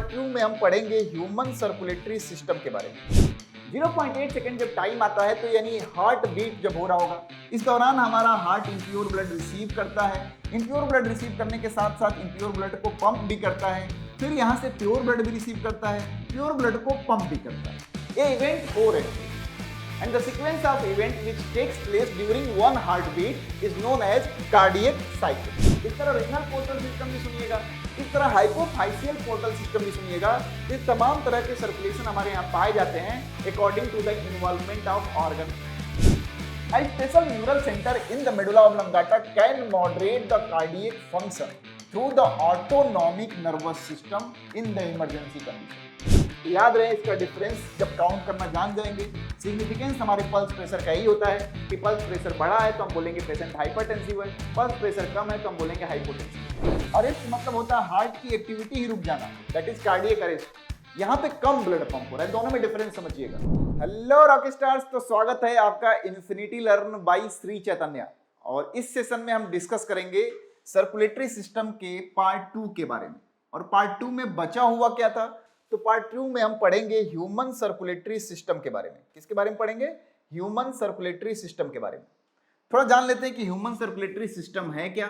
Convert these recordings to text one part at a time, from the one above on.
Part 2 में हम पढ़ेंगे ह्यूमन सर्कुलेटरी सिस्टम के बारे में। 0.8 सेकंड जब टाइम आता है तो यानी हार्ट बीट जब हो रहा होगा, इस दौरान हमारा हार्ट इम्प्योर ब्लड रिसीव करता है। इम्प्योर ब्लड रिसीव करने के साथ साथ इम्प्योर ब्लड को पंप भी करता है, फिर यहाँ से प्योर ब्लड भी रिसीव करता है, प्योर ब्लड को पंप भी करता है। ये इवेंट हो रहे हैं and the sequence of event which takes place during one heartbeat is known as cardiac cycle। इस तरह रीनल पोर्टल सिस्टम भी सुनिएगा, इस तरह हाइपोफाइशियल पोर्टल सिस्टम भी सुनिएगा। ये तमाम तरह के सर्कुलेशन हमारे यहाँ पाए जाते हैं according to the involvement of organ. A special neural center in the medulla oblongata can moderate the cardiac function through the autonomic nervous system in the emergency condition। याद रहे इसका डिफरेंस जब काउंट करना जान जाएंगे। सिग्निफिकेंस हमारे pulse pressure का ही होता है कि पल्स प्रेशर बढ़ा है तो हम बोलेंगे पेशेंट हाइपरटेंसिव है, पल्स प्रेशर कम है तो हम बोलेंगे हाइपोटेंसिव। अरेस्ट मतलब होता है हार्ट की एक्टिविटी ही रुक जाना, दैट इज कार्डियक अरेस्ट। यहाँ पे कम ब्लड पंप हो रहा है, दोनों में डिफरेंस समझिएगा। हेलो रॉक स्टार्स, तो स्वागत है आपका infinity learn by Shri Chaitanya. और इस सेशन में हम डिस्कस करेंगे सर्कुलेटरी सिस्टम के पार्ट 2 के बारे में। और पार्ट 2 में बचा हुआ क्या था, तो पार्ट 2 में हम पढ़ेंगे ह्यूमन सर्कुलेटरी सिस्टम के बारे में। किसके बारे में पढ़ेंगे? ह्यूमन सर्कुलेटरी सिस्टम के बारे में। थोड़ा जान लेते हैं कि ह्यूमन सर्कुलेटरी सिस्टम है क्या।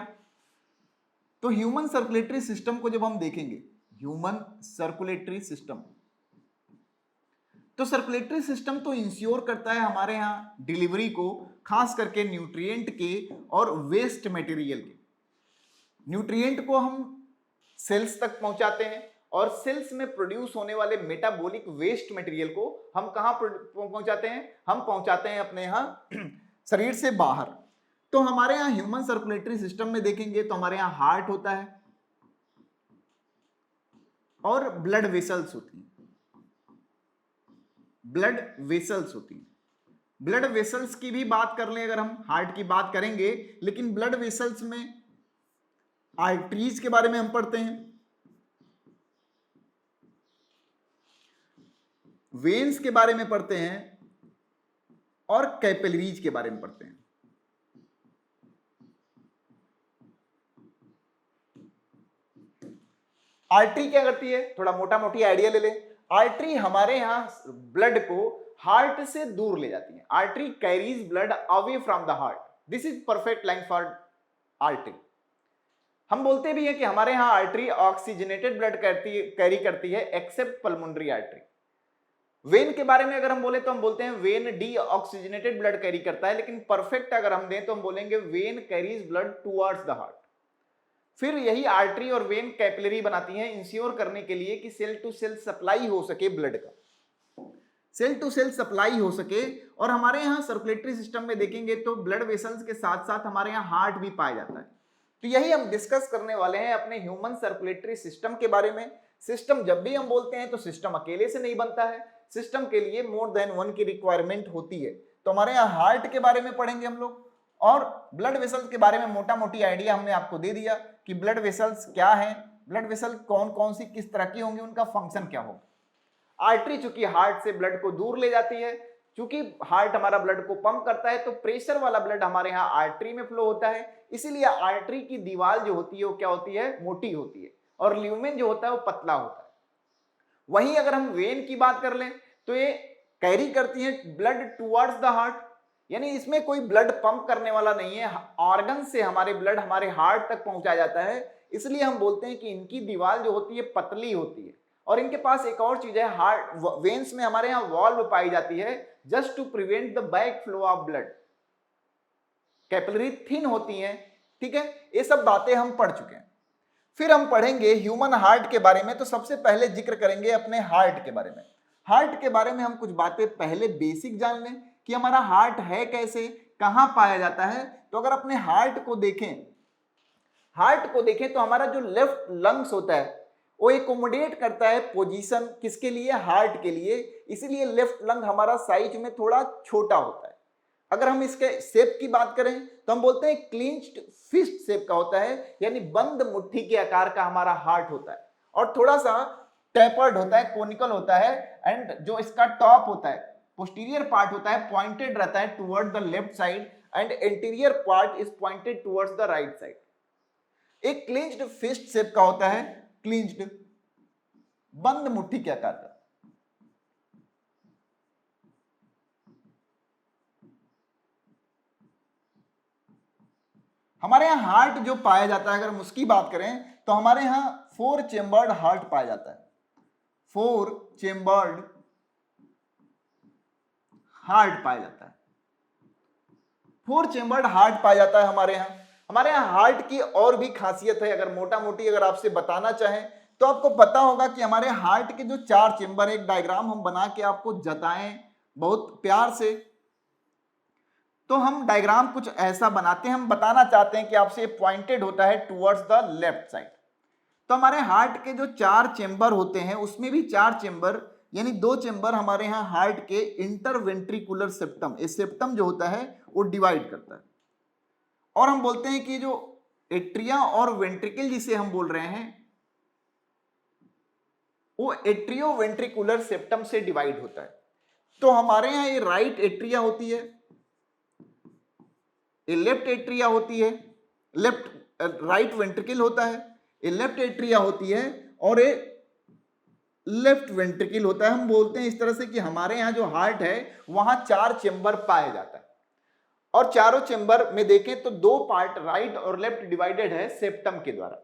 तो ह्यूमन सर्कुलेटरी सिस्टम को जब हम देखेंगे, ह्यूमन सर्कुलेटरी सिस्टम, तो सर्कुलेटरी सिस्टम तो इंश्योर करता है हमारे यहां डिलीवरी को, खास करके न्यूट्रिएंट के और वेस्ट मटेरियल के। न्यूट्रिएंट को हम सेल्स तक पहुंचाते हैं और सेल्स में प्रोड्यूस होने वाले मेटाबॉलिक वेस्ट मटेरियल को हम कहां पहुंचाते हैं? हम पहुंचाते हैं अपने यहां शरीर से बाहर। तो हमारे यहां ह्यूमन सर्कुलेटरी सिस्टम में देखेंगे तो हमारे यहां हार्ट होता है और ब्लड वेसल्स होती हैं। ब्लड वेसल्स होती हैं। ब्लड वेसल्स की भी बात कर लें अगर हम, हार्ट की बात करेंगे, लेकिन ब्लड वेसल्स में आर्टरीज के बारे में हम पढ़ते हैं, वेन्स के बारे में पढ़ते हैं और कैपिलरीज के बारे में पढ़ते हैं। आर्टरी क्या करती है? थोड़ा मोटा मोटी आइडिया ले लें। आर्टरी हमारे यहां ब्लड को हार्ट से दूर ले जाती है। Artery carries blood away from the heart. This is perfect line for artery. हम बोलते भी हैं कि हमारे यहां आर्टरी ऑक्सीजनेटेड ब्लड कैरी करती है एक्सेप्ट पल्मोनरी आर्टरी। वेन के बारे में अगर हम बोले तो हम बोलते हैं when D oxygenated blood carry करता है, लेकिन परफेक्ट अगर हम दें तो हम बोलेंगे when carries blood towards the heart. फिर यही आर्टरी और वेन कैपिलरी बनाती हैं इंश्योर करने के लिए कि सेल टू सेल सप्लाई हो सके ब्लड का, सेल टू सेल सप्लाई हो सके। और हमारे यहाँ सर्कुलेटरी सिस्टम में देखेंगे तो ब्लड वेसल्स के साथ साथ हमारे यहाँ हार्ट भी पाया जाता है। तो यही हम डिस्कस करने वाले हैं अपने ह्यूमन सर्कुलेटरी सिस्टम के बारे में। सिस्टम जब भी हम बोलते हैं तो सिस्टम अकेले से नहीं बनता है, सिस्टम के लिए मोर देन वन की रिक्वायरमेंट होती है। तो हमारे यहाँ हार्ट के बारे में पढ़ेंगे हम लोग, और ब्लड वेसल्स के बारे में मोटा मोटी आइडिया हमने आपको दे दिया कि ब्लड वेसल्स क्या है, ब्लड वेसल कौन कौन सी किस तरह की होंगी, उनका फंक्शन क्या होगा। आर्टरी चूंकि हार्ट से ब्लड को दूर ले जाती है, चूंकि हार्ट हमारा ब्लड को पंप करता है, तो प्रेशर वाला ब्लड हमारे यहाँ आर्टरी में फ्लो होता है। इसीलिए आर्टरी की दीवार जो होती है वो क्या होती है? मोटी होती है, और ल्यूमेन जो होता है वो पतला होता है। वहीं अगर हम वेन की बात कर लें तो ये कैरी करती है ब्लड टुवर्ड्स द हार्ट, यानी इसमें कोई ब्लड पंप करने वाला नहीं है, ऑर्गन से हमारे ब्लड हमारे हार्ट तक पहुंचाया जाता है। इसलिए हम बोलते हैं कि इनकी दीवार जो होती है पतली होती है। और इनके पास एक और चीज है, हार्ट वेन्स में हमारे यहाँ वॉल्व पाई जाती है just to prevent the back flow of blood. Capillary thin होती हैं, ठीक है। ये सब बातें हम पढ़ चुके हैं। फिर हम पढ़ेंगे ह्यूमन हार्ट के बारे में। तो सबसे पहले जिक्र करेंगे अपने हार्ट के बारे में। हार्ट के बारे में हम कुछ बातें पहले बेसिक जान लें कि हमारा हार्ट है कैसे, कहां पाया जाता है। तो अगर अपने हार्ट को देखें तो हमारा जो लेफ्ट लंग्स होता है वो एकोमोडेट करता है पोजीशन किसके लिए? हार्ट के लिए। इसीलिए लेफ्ट लंग हमारा साइज में थोड़ा छोटा होता है। अगर हम इसके शेप की बात करें तो हम बोलते हैं क्लिंच्ड फिस्ट शेप का होता है, यानी बंद मुट्ठी के आकार का हमारा हार्ट होता है, और थोड़ा सा टेपर्ड होता है, कोनिकल होता है। एंड जो इसका टॉप होता है, पोस्टीरियर पार्ट होता है, पॉइंटेड रहता है toward the left side, and anterior part is pointed towards the right side. एक क्लिंच्ड फिस्ट शेप का होता है, क्लिंच्ड बंद मुट्ठी क्या कार्य करता है? हमारे यहाँ हार्ट जो पाया जाता है, अगर हम उसकी बात करें तो हमारे यहाँ 4 चेम्बर्ड हार्ट पाया जाता है। 4 चेम्बर्ड हार्ट पाया जाता है। 4 चेम्बर्ड हार्ट पाया जाता है हमारे यहाँ। हमारे यहाँ हार्ट की और भी खासियत है, अगर मोटा मोटी अगर आपसे बताना चाहें तो आपको पता होगा कि हमारे हार्ट के जो 4 चेम्बर, एक डायग्राम हम बना के आपको जताएं बहुत प्यार से, तो हम डायग्राम कुछ ऐसा बनाते हैं, हम बताना चाहते हैं कि आपसे पॉइंटेड होता है टुवर्ड्स द लेफ्ट साइड। तो हमारे हार्ट के जो 4 चेम्बर होते हैं उसमें भी 4 चेम्बर यानी 2 चेम्बर हमारे यहाँ हार्ट के इंटरवेंट्रिकुलर सेप्टम, ये सेप्टम जो होता है वो डिवाइड करता है। और हम बोलते हैं कि जो एट्रिया और वेंट्रिकल जिसे हम बोल रहे हैं वो एट्रियोवेंट्रिकुलर सेप्टम से डिवाइड होता है। तो हमारे यहाँ ये राइट एट्रिया होती है, ये लेफ्ट एट्रिया होती है, राइट वेंट्रिकल होता है, ये लेफ्ट एट्रिया होती है और ये लेफ्ट वेंट्रिकल होता है। हम बोलते हैं इस तरह से कि हमारे यहाँ जो हार्ट है वहां 4 चेम्बर पाया जाता है और चारों चेम्बर में देखें तो 2 पार्ट राइट और लेफ्ट डिवाइडेड है सेप्टम के द्वारा।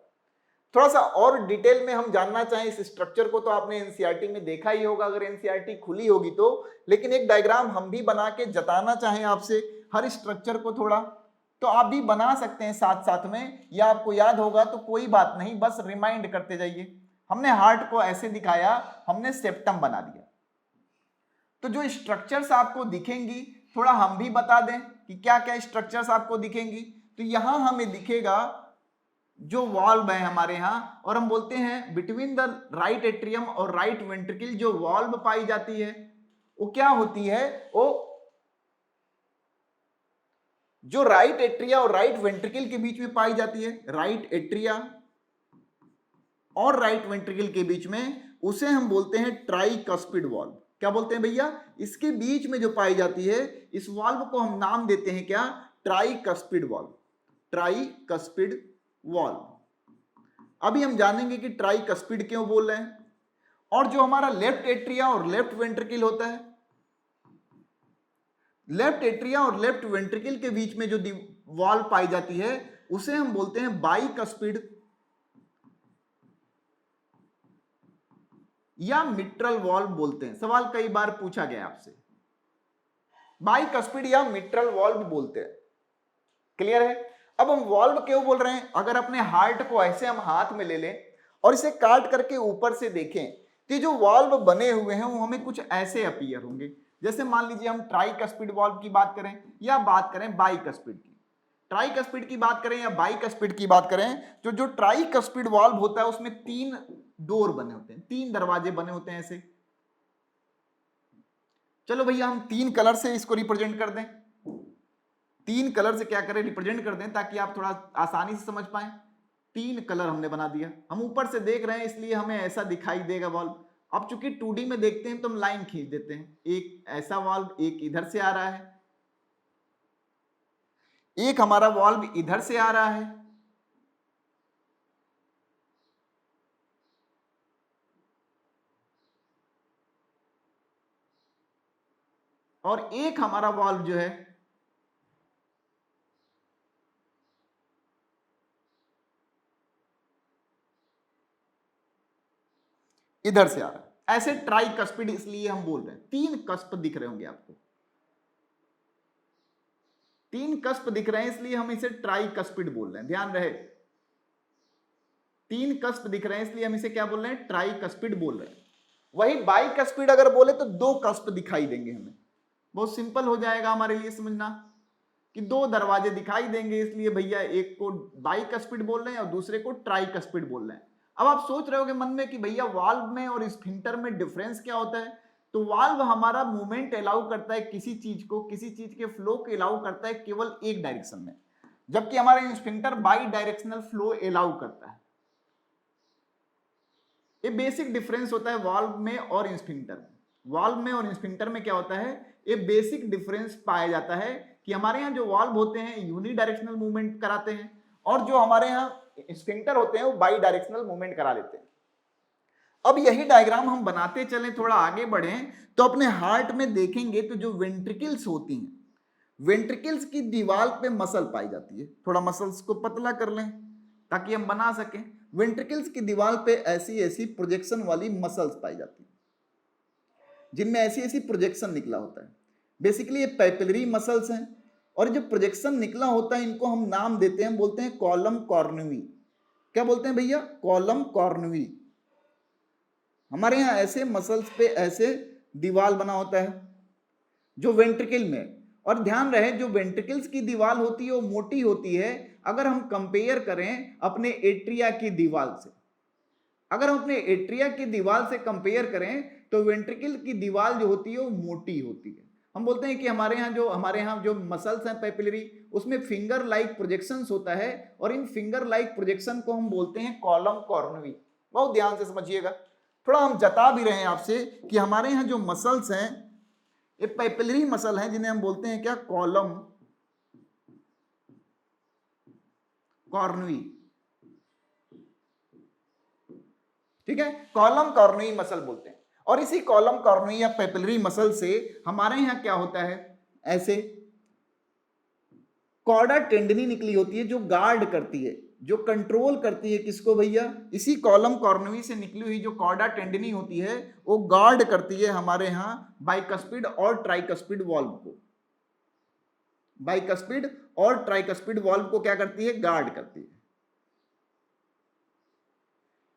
थोड़ा सा और डिटेल में हम जानना चाहें इस स्ट्रक्चर को तो आपने एनसीईआरटी में देखा ही होगा अगर एनसीईआरटी खुली होगी तो, लेकिन एक डायग्राम हम भी बना के जताना चाहें आपसे हर स्ट्रक्चर को थोड़ा, तो आप भी बना सकते हैं साथ साथ में, या आपको याद होगा तो कोई बात नहीं, बस रिमाइंड करते जाइए। हमने हार्ट को ऐसे दिखाया, हमने सेप्टम बना दिया। तो जो स्ट्रक्चर्स आपको दिखेंगी थोड़ा हम भी बता दें कि क्या क्या स्ट्रक्चर्स आपको दिखेंगी। तो यहां हमें दिखेगा जो वाल्व है हमारे यहाँ, और हम बोलते हैं बिटवीन द राइट एट्रियम और राइट वेंट्रिकल जो वाल्व पाई जाती है वो क्या होती है, वो जो राइट एट्रिया और राइट वेंट्रिकल के बीच में पाई जाती है, राइट एट्रिया और राइट वेंट्रिकल के बीच में, उसे हम बोलते हैं ट्राइकस्पिड वाल्व। क्या बोलते हैं भैया, इसके बीच में जो पाई जाती है इस वाल्व को हम नाम देते हैं क्या, ट्राइकस्पिड वाल्व, ट्राइकस्पिड वाल्व। अभी हम जानेंगे कि ट्राइकस्पिड क्यों बोल रहे हैं। और जो हमारा लेफ्ट एट्रिया और लेफ्ट वेंट्रिकल होता है, लेफ्ट एट्रिया और लेफ्ट वेंट्रिकल के बीच में जो वाल्व पाई जाती है उसे हम बोलते हैं बाइकस्पिड या मिट्रल वाल्व बोलते हैं। सवाल कई बार पूछा गया आपसे, बाइकस्पिड या मिट्रल वाल्व बोलते हैं। क्लियर है। अब हम वाल्व क्यों बोल रहे हैं, अगर अपने हार्ट को ऐसे हम हाथ में ले लें और इसे काट करके ऊपर से देखें तो जो वाल्व बने हुए हैं वो हमें कुछ ऐसे अपीयर होंगे। जैसे मान लीजिए हम ट्राइकस्पिड वाल्व की बात करें या बात करें बाइकस्पिड की, ट्राइकस्पिड की बात करें या बाइकस्पिड की बात करें, तो जो ट्राइकस्पिड वाल्व होता है उसमें 3 डोर बने होते हैं, 3 दरवाजे बने होते हैं ऐसे। चलो भैया हम 3 कलर से इसको रिप्रेजेंट कर दें, 3 कलर से क्या करें, रिप्रेजेंट कर दें ताकि आप थोड़ा आसानी से समझ पाए। 3 कलर हमने बना दिया, हम ऊपर से देख रहे हैं इसलिए हमें ऐसा दिखाई देगा वाल्व। अब चूंकि 2D में देखते हैं तो हम लाइन खींच देते हैं, एक ऐसा वाल्व, एक इधर से आ रहा है, एक हमारा वाल्व इधर से आ रहा है, और एक हमारा वाल्व जो है इधर से आ रहा है। ऐसे ट्राइकस्पिड इसलिए हम बोल रहे हैं। 3 कस्प दिख रहे होंगे आपको, 3 कस्प दिख रहे हैं इसलिए हम इसे ट्राइकस्पिड बोल रहे हैं, ध्यान रहे। 3 कस्प दिख रहे हैं इसलिए हम इसे क्या बोल रहे हैं, ट्राइकस्पिड बोल रहे हैं। वही बाइकस्पिड अगर बोले तो 2 कस्प दिखाई देंगे हमें, बहुत सिंपल हो जाएगा हमारे लिए समझना कि 2 दरवाजे दिखाई देंगे, इसलिए भैया एक को बाइकस्पिड बोल रहे हैं और दूसरे को ट्राइकस्पिड बोल रहे हैं। अब आप सोच रहे होगे मन में कि भैया वाल्व में और स्फिंक्टर में डिफरेंस क्या होता है। तो वाल्व हमारा मूवमेंट अलाउ करता है किसी चीज को, किसी चीज के फ्लो को अलाउ करता है केवल एक डायरेक्शन में, जबकि हमारा sphincter by directional flow allow करता है। ये बेसिक डिफरेंस होता है वाल्व में और स्फिंक्टर में। वाल्व में और स्फिंक्टर में क्या होता है, ये बेसिक डिफरेंस पाया जाता है कि हमारे यहाँ जो वाल्व होते हैं यूनिडायरेक्शनल मूवमेंट कराते हैं और जो हमारे यहाँ स्फिंक्टर होते हैं वो बाई डायरेक्शनल मूवमेंट करा लेते हैं। अब यही डायग्राम हम बनाते चलें, थोड़ा आगे बढ़ें तो अपने हार्ट में देखेंगे तो जो वेंट्रिकल्स होती हैं, वेंट्रिकल्स की दीवार पे मसल पाई जाती है। थोड़ा मसल्स को पतला कर लें ताकि हम बना सकें। वेंट्रिकल्स की दीवार पे ऐसी ऐसी प्रोजेक्शन वाली मसल्स पाई जाती है जिनमें ऐसी ऐसी प्रोजेक्शन निकला होता है। बेसिकली ये पैपिलरी मसल्स हैं और जो प्रोजेक्शन निकला होता है इनको हम नाम देते हैं, बोलते हैं कॉलम कॉर्नुई। क्या बोलते हैं भैया? कॉलम कॉर्नुई। हमारे यहाँ ऐसे मसल्स पे ऐसे दीवार बना होता है जो वेंट्रिकल में, और ध्यान रहे जो वेंट्रिकल्स की दीवार होती है वो मोटी होती है अगर हम कंपेयर करें अपने एट्रिया की दीवार से। अगर हम अपने एट्रिया की दीवार से कंपेयर करें तो वेंट्रिकल की दीवार जो होती है वो मोटी होती है। हम बोलते हैं कि हमारे यहाँ जो मसल्स हैं पैपिलरी, उसमें फिंगर लाइक प्रोजेक्शंस होता है और इन फिंगर लाइक प्रोजेक्शन को हम बोलते हैं कॉलम कॉर्नुई। बहुत ध्यान से समझिएगा। थोड़ा हम जता भी रहे हैं आपसे कि हमारे यहाँ जो मसल्स हैं ये पैपिलरी मसल हैं जिन्हें हम बोलते हैं क्या? कॉलम कॉर्नुई। ठीक है, कॉलम कॉर्नुई मसल बोलते हैं। और इसी कॉलम कॉर्नुई या पैपिलरी मसल से हमारे यहाँ क्या होता है, ऐसे कॉर्डा टेंडनी निकली होती है जो गार्ड करती है, जो कंट्रोल करती है किसको भैया? इसी कॉलम कॉर्नुई से निकली हुई जो कॉर्डा टेंडनी होती है वो गार्ड करती है हमारे यहाँ बाइकस्पिड और ट्राइकस्पिड वाल्व को। बाइकस्पिड और ट्राइकस्पिड वाल्व को क्या करती है? गार्ड करती है।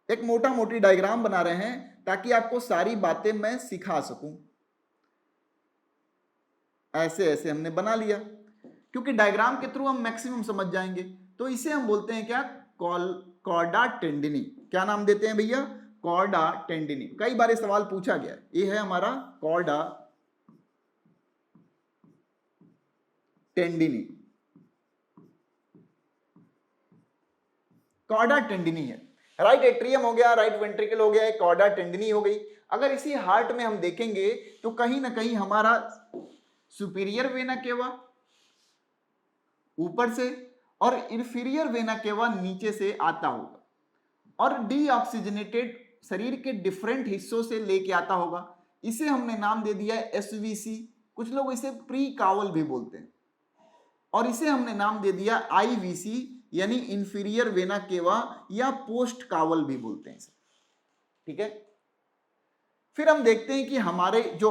एक मोटा मोटी डायग्राम बना रहे हैं ताकि आपको सारी बातें मैं सिखा सकूं। ऐसे ऐसे हमने बना लिया क्योंकि डायग्राम के थ्रू हम मैक्सिमम समझ जाएंगे। तो इसे हम बोलते हैं क्या? कॉर्डा टेंडिनी। क्या नाम देते हैं भैया? कॉर्डा टेंडिनी। कई बार सवाल पूछा गया। ये है हमारा कॉर्डा टेंडिनी। कॉर्डा टेंडिनी है। राइट एट्रियम हो गया, राइट वेंट्रिकल हो गया, कॉर्डा टेंडिनी हो गई। अगर इसी हार्ट में हम देखेंगे तो कहीं ना कहीं हमारा सुपीरियर वेना केवा ऊपर से और इंफीरियर वेना केवा नीचे से आता होगा और डीऑक्सीजनेटेड शरीर के डिफरेंट हिस्सों से लेके आता होगा। इसे हमने नाम दे दिया एसवीसी। कुछ लोग इसे प्री कावल भी बोलते हैं। और इसे हमने नाम दे दिया आईवीसी यानी इंफीरियर वेना केवा या पोस्ट कावल भी बोलते हैं इसे। ठीक है, फिर हम देखते हैं कि हमारे जो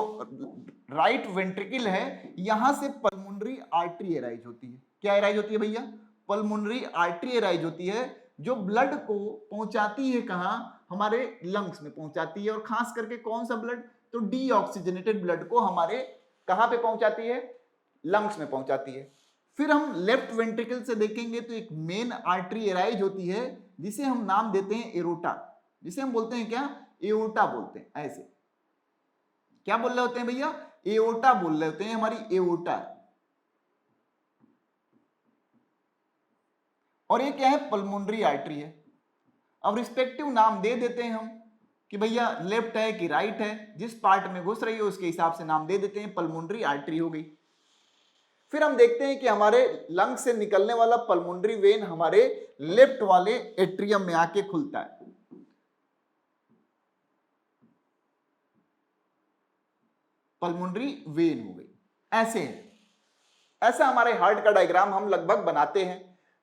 राइट वेंट्रिकल है यहां से पल्मोनरी आर्टरी एराइज होती है। क्या एराइज होती है भैया? पल्मोनरी आर्टरी एराइज होती है जो ब्लड को पहुंचाती है कहां? हमारे लंग्स में पहुंचाती है। और खास करके कौन सा ब्लड? तो डीऑक्सीजनेटेड ब्लड को हमारे कहां पे पहुंचाती है? लंग्स में पहुंचाती है। फिर हम लेफ्ट वेंट्रिकल से देखेंगे तो एक मेन आर्टरी एराइज होती है जिसे हम नाम देते हैं एरोटा, जिसे हम बोलते हैं क्या? एओर्टा बोलते हैं। ऐसे क्या बोल रहे होते हैं भैया? एओर्टा बोल रहे होते हैं, हमारी एओर्टा। और ये क्या है? पल्मोनरी आर्टरी है। अब रिस्पेक्टिव नाम दे देते हैं हम कि भैया लेफ्ट है कि राइट है, जिस पार्ट में घुस रही है उसके हिसाब से नाम दे देते हैं। पल्मोनरी आर्टरी हो गई। फिर हम देखते हैं कि हमारे लंग से निकलने वाला पल्मोनरी वेन हमारे लेफ्ट वाले एट्रियम में आके खुलता है। पल्मोनरी वेन हो गई। ऐसे है, ऐसा हमारे हार्ट का डायग्राम हम लगभग बनाते हैं।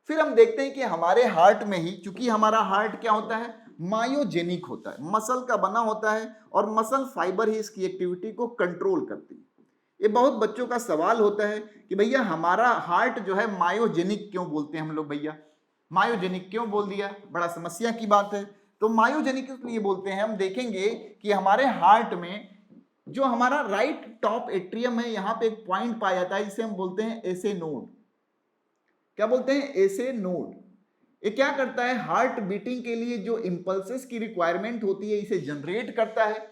फिर हम देखते हैं कि हमारे हार्ट में ही, चूंकि हमारा हार्ट क्या होता है? मायोजेनिक होता है, मसल का बना होता है और मसल फाइबर ही इसकी एक्टिविटी को कंट्रोल करती है। ये बहुत बच्चों का सवाल होता है कि भैया हमारा हार्ट जो है मायोजेनिक क्यों बोलते हैं हम लोग? भैया मायोजेनिक क्यों बोल दिया? बड़ा समस्या की बात है। तो मायोजेनिक इसलिए बोलते हैं, हम देखेंगे कि हमारे हार्ट में जो हमारा राइट टॉप एट्रियम है यहां पे एक पॉइंट पाया जाता है जिसे हम बोलते हैं एसे नोड। क्या बोलते हैं? एसे नोड। ये क्या करता है? हार्ट बीटिंग के लिए जो इंपल्सेस की रिक्वायरमेंट होती है इसे जनरेट करता है,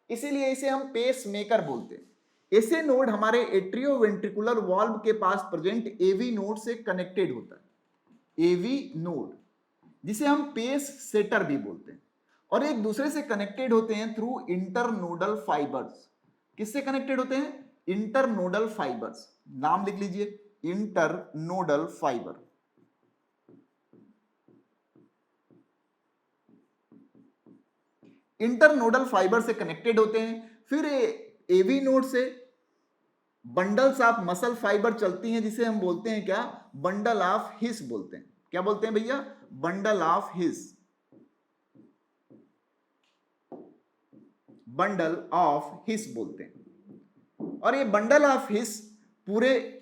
इसीलिए इसे हम पेस मेकर बोलते हैं। एसे नोड हमारे एट्रियोवेंट्रिकुलर वाल्व के पास प्रेजेंट एवी नोड से कनेक्टेड होता है। एवी नोड जिसे हम पेस सेटर भी बोलते हैं, और एक दूसरे से कनेक्टेड होते हैं थ्रू इंटरनोडल फाइबर्स। किससे कनेक्टेड होते हैं? Internodal fibres. नाम लिख लीजिए, इंटरनोडल फाइबर। इंटरनोडल फाइबर से कनेक्टेड होते हैं। फिर एवी नोड से बंडल्स ऑफ मसल फाइबर चलती हैं, जिसे हम बोलते हैं क्या, बंडल ऑफ हिस बोलते हैं। क्या बोलते हैं भैया, bundle of his, bundle of his बोलते हैं। और ये बंडल ऑफ हिस पूरे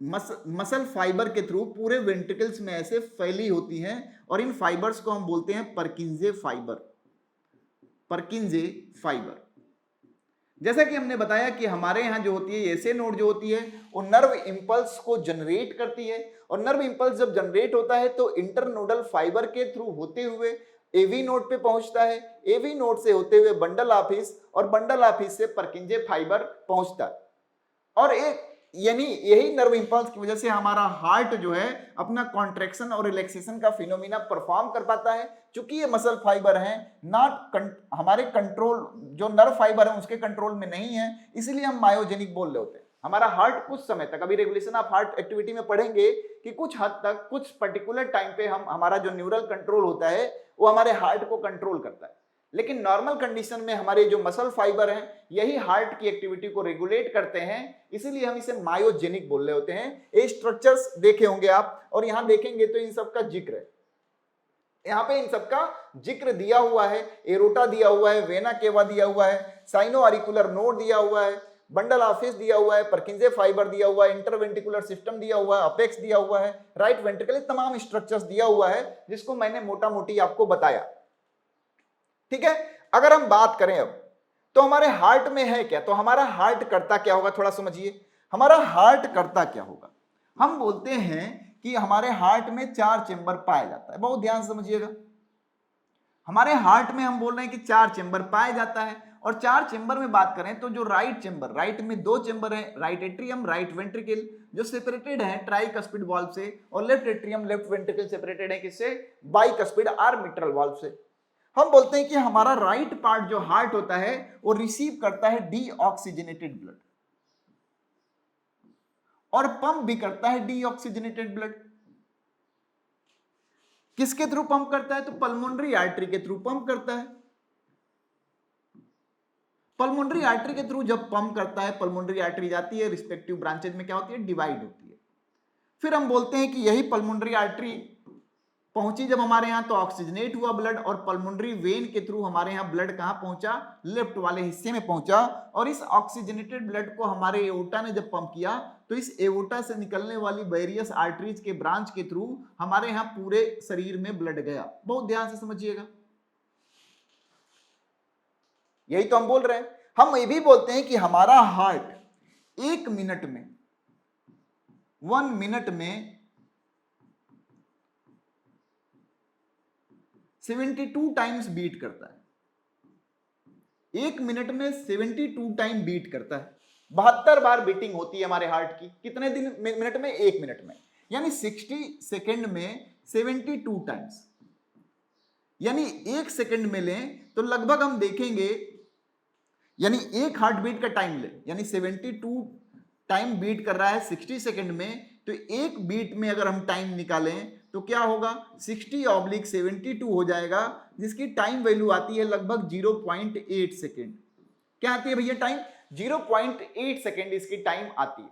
मसल फाइबर के थ्रू पूरे वेंट्रिकल्स में ऐसे फैली होती हैं, और इन फाइबर्स को हम बोलते हैं परकिंजे फाइबर, परकिंजे फाइबर। जैसा कि हमने बताया कि हमारे यहां जो होती है एसे नोड जो होती है वो नर्व इंपल्स को जनरेट करती है, और नर्व इंपल्स जब जनरेट होता है तो इंटरनोडल फाइबर के थ्रू होते हुए एवी नोड पे पहुंचता है, एवी नोड से होते हुए बंडल ऑफ हिस, और बंडल ऑफ हिस से परकिंजे फाइबर पहुंचता है। और एक यानी यही नर्व इंपल्स की वजह से हमारा हार्ट जो है अपना कॉन्ट्रैक्शन और रिलैक्सेशन का फिनोमिना परफॉर्म कर पाता है। क्योंकि ये मसल फाइबर हैं हमारे कंट्रोल, जो नर्व फाइबर है उसके कंट्रोल में नहीं है, इसीलिए हम मायोजेनिक बोल रहे होते हैं। हमारा हार्ट कुछ समय तक, अभी रेगुलेशन ऑफ हार्ट एक्टिविटी में पढ़ेंगे कि कुछ हद तक कुछ पर्टिकुलर टाइम पे हमारा जो न्यूरल कंट्रोल होता है वो हमारे हार्ट को कंट्रोल करता है, लेकिन नॉर्मल कंडीशन में हमारे जो मसल फाइबर हैं यही हार्ट की एक्टिविटी को रेगुलेट करते हैं, इसीलिए हम इसे मायोजेनिक बोल रहे होते हैं। ये स्ट्रक्चर्स देखे होंगे आप, और यहां देखेंगे तो इन सब का जिक्र है, यहां पे इन सब का जिक्र दिया हुआ है। एरोटा दिया हुआ है, वेना केवा दिया हुआ है, साइनो ऑरिकुलर नोड दिया हुआ है, बंडल ऑफ हिस दिया हुआ है, परकिंजे फाइबर दिया हुआ है, इंटरवेंट्रिकुलर सिस्टम दिया हुआ है, अपेक्स दिया हुआ है, राइट वेंट्रिकल, तमाम स्ट्रक्चर्स दिया हुआ है जिसको मैंने मोटा मोटी आपको बताया। ठीक है, अगर हम बात करें अब तो हमारे हार्ट में है क्या, तो हमारा हार्ट करता क्या होगा, थोड़ा समझिए हमारा हार्ट करता क्या होगा। हम बोलते हैं कि हमारे हार्ट में 4 चेंबर पाया जाता है, बहुत ध्यान से समझिएगा। हमारे हार्ट में हम बोल रहे हैं कि 4 चेंबर पाया जाता है, और 4 चेंबर में बात करें तो जो राइट चेंबर, राइट में 2 चेंबर है, राइट एट्रियम, राइट वेंट्रिकल, जो सेपरेटेड है ट्राइकस्पिड वाल्व से, और left atrium, left ventricle separated है किससे, बाइकस्पिड और मिट्रल वाल्व से। हम बोलते हैं कि हमारा राइट पार्ट जो हार्ट होता है वो रिसीव करता है डीऑक्सीजनेटेड ब्लड, और पंप भी करता है डीऑक्सीजनेटेड ब्लड। किसके थ्रू पंप करता है, तो पल्मोनरी आर्टरी के थ्रू पंप करता है। पल्मोनरी आर्टरी के थ्रू जब पंप करता है, पल्मोनरी आर्टरी जाती है, रिस्पेक्टिव ब्रांचेज में क्या होती है, डिवाइड होती है। फिर हम बोलते हैं कि यही पल्मोनरी आर्टरी पहुंची जब हमारे यहां तो ऑक्सीजनेट हुआ ब्लड, और पल्मोनरी वेन के थ्रू हमारे यहां ब्लड कहां पहुंचा, लेफ्ट वाले हिस्से में पहुंचा, और इस ऑक्सीजनेटेड ब्लड को हमारे एओर्टा ने जब पंप किया तो इस एओर्टा से निकलने वाली वेरियस आर्टरीज के ब्रांच के थ्रू हमारे यहां पूरे शरीर में ब्लड गया। बहुत ध्यान से समझिएगा, यही तो हम बोल रहे हैं। हम ये भी बोलते हैं कि हमारा हार्ट 1 मिनट में, 1 मिनट में 72 टाइम्स बीट करता है। 1 मिनट में 72 टाइम बीट करता है, 72 बार बीटिंग होती है हमारे हार्ट की। कितने दिन मिनट में, 1 मिनट में, यानी 60 सेकेंड में 72 टाइम्स, यानी 1 सेकेंड में लें तो लगभग हम देखेंगे, यानी एक हार्ट बीट का टाइम ले, यानी 72 टाइम बीट कर रहा है 60 सेकेंड में, तो एक बीट में अगर हम टाइम निकालें तो क्या होगा, 60/72 हो जाएगा, जिसकी टाइम वैल्यू आती है लगभग 0.8 सेकेंड। क्या आती है भैया टाइम, 0.8 सेकेंड इसकी टाइम आती है।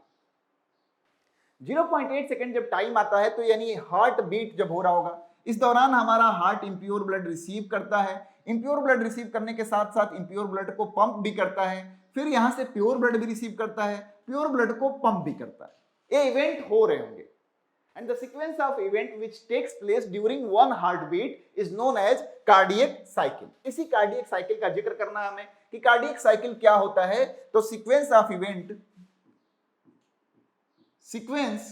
0.8 सेकेंड जब टाइम आता है तो यानी हार्ट बीट जब हो रहा होगा, इस दौरान हमारा हार्ट इंप्योर ब्लड रिसीव करता है। इंप्योर ब्लड रिसीव करने के साथ साथ इंप्योर ब्लड को पंप भी करता है, फिर यहां से प्योर ब्लड भी रिसीव करता है, प्योर ब्लड को पंप भी करता है। ये इवेंट हो रहे होंगे, and the sequence of event which takes place during one heartbeat is known as cardiac cycle। इसी cardiac cycle का जिक्र करना है हमें कि cardiac cycle क्या होता है। तो sequence of event, sequence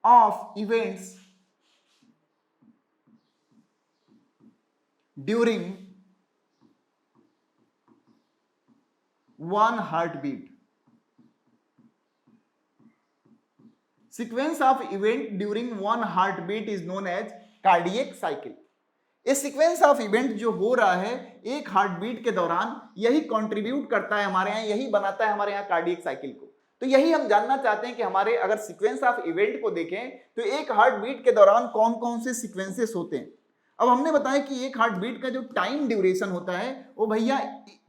of events during one heartbeat, sequence of event during one heartbeat is known as cardiac cycle। ये सीक्वेंस ऑफ इवेंट जो हो रहा है एक हार्टबीट के दौरान, यही कंट्रीब्यूट करता है हमारे यहाँ, यही बनाता है हमारे यहाँ कार्डियक साइकिल को। तो यही हम जानना चाहते हैं कि हमारे अगर सीक्वेंस ऑफ इवेंट को देखें तो एक हार्टबीट के दौरान कौन कौन से सीक्वेंसेस होते हैं। अब हमने बताया कि एक हार्ट बीट का जो टाइम ड्यूरेशन होता है वो भैया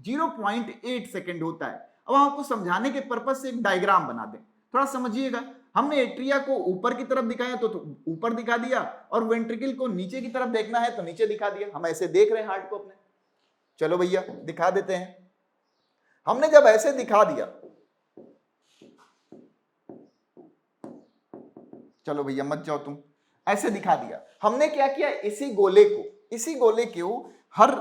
0.8 सेकेंड होता है। अब आपको समझाने के पर्पज से एक डायग्राम बना दें, थोड़ा समझिएगा। हमने एट्रिया को ऊपर की तरफ दिखाया तो ऊपर दिखा दिया, और वेंट्रिकल को नीचे की तरफ देखना है तो नीचे दिखा दिया। हम ऐसे देख रहे हैं हार्ट को अपने, चलो भैया दिखा देते हैं। हमने जब ऐसे दिखा दिया, चलो भैया मत जाओ तुम, ऐसे दिखा दिया। हमने क्या किया, इसी गोले को हर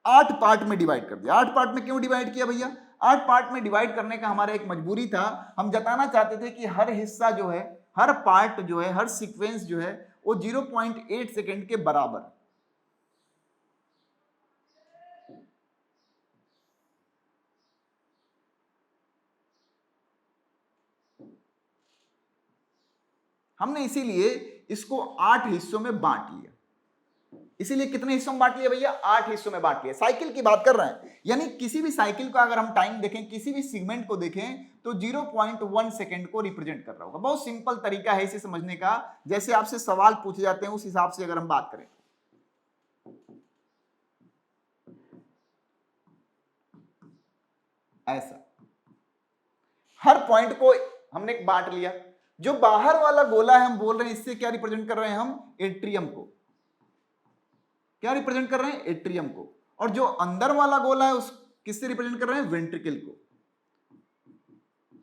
8 पार्ट में डिवाइड कर दिया। 8 पार्ट में क्यों डिवाइड किया भैया? 8 पार्ट में डिवाइड करने का हमारा एक मजबूरी था, हम जताना चाहते थे कि हर हिस्सा जो है, हर पार्ट जो है, हर सीक्वेंस जो है वो 0.8 सेकेंड के बराबर। हमने इसीलिए इसको 8 हिस्सों में बांट लिया। इसीलिए कितने हिस्सों में बांट लिया भैया? 8 हिस्सों में बांट लिया। साइकिल की बात कर रहे हैं, यानी किसी भी साइकिल का अगर हम टाइम देखें, किसी भी सेगमेंट को देखें तो 0.1 सेकेंड को रिप्रेजेंट कर रहा होगा। बहुत सिंपल तरीका है इसे समझने का, जैसे आपसे सवाल पूछे जाते हैं उस हिसाब से अगर हम बात करें। ऐसा हर पॉइंट को हमने बांट लिया। जो बाहर वाला गोला है हम बोल रहे हैं, इससे क्या रिप्रेजेंट कर रहे हैं हम? एट्रियम को। क्या रिप्रेजेंट कर रहे हैं? एट्रियम को। और जो अंदर वाला गोला है उस किससे रिप्रेजेंट कर रहे हैं? वेंट्रिकल को।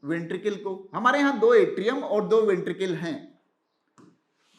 वेंट्रिकल को। हमारे यहां 2 एट्रियम और 2 वेंट्रिकल हैं।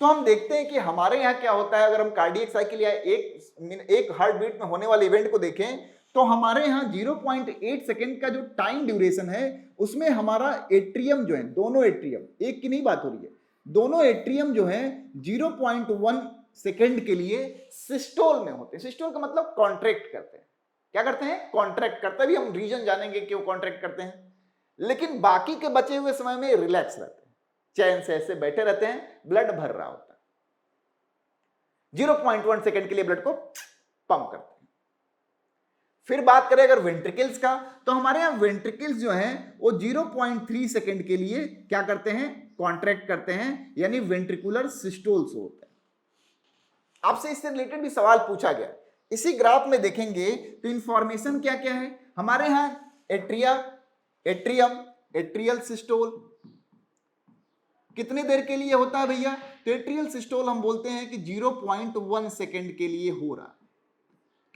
तो हम देखते हैं कि हमारे यहां क्या होता है। अगर हम कार्डियक साइकिल या एक हार्ट बीट में होने वाले इवेंट को देखें तो हमारे यहां 0.8 सेकेंड का जो टाइम ड्यूरेशन है उसमें हमारा एट्रियम जो है, दोनों एट्रियम, एक की नहीं बात हो रही है, दोनों एट्रियम जो है 0.1 सेकेंड के लिए सिस्टोल में होते हैं। सिस्टोल का मतलब कॉन्ट्रैक्ट करते हैं। क्या करते हैं? कॉन्ट्रैक्ट करते हैं। अभी हम रीजन जानेंगे क्यों कॉन्ट्रैक्ट करते हैं। लेकिन बाकी के बचे हुए समय में रिलैक्स रहते हैं, चैन से ऐसे बैठे रहते हैं, ब्लड भर रहा होता है। 0.1 सेकेंड के लिए ब्लड को पंप करते हैं। फिर बात करें अगर वेंट्रिकल्स का, तो हमारे यहां वेंट्रिकल्स जो हैं वो 0.3 सेकेंड के लिए क्या करते हैं? कॉन्ट्रैक्ट करते हैं, यानी वेंट्रिकुलर सिस्टोल्स होता है। आपसे इससे रिलेटेड भी सवाल पूछा गया। इसी ग्राफ में देखेंगे तो इंफॉर्मेशन क्या क्या है। हमारे यहां एट्रिया, एट्रियम, एट्रियल सिस्टोल कितने देर के लिए होता है भैया? तो एट्रियल सिस्टोल हम बोलते हैं कि 0.1 सेकेंड के लिए हो रहा है।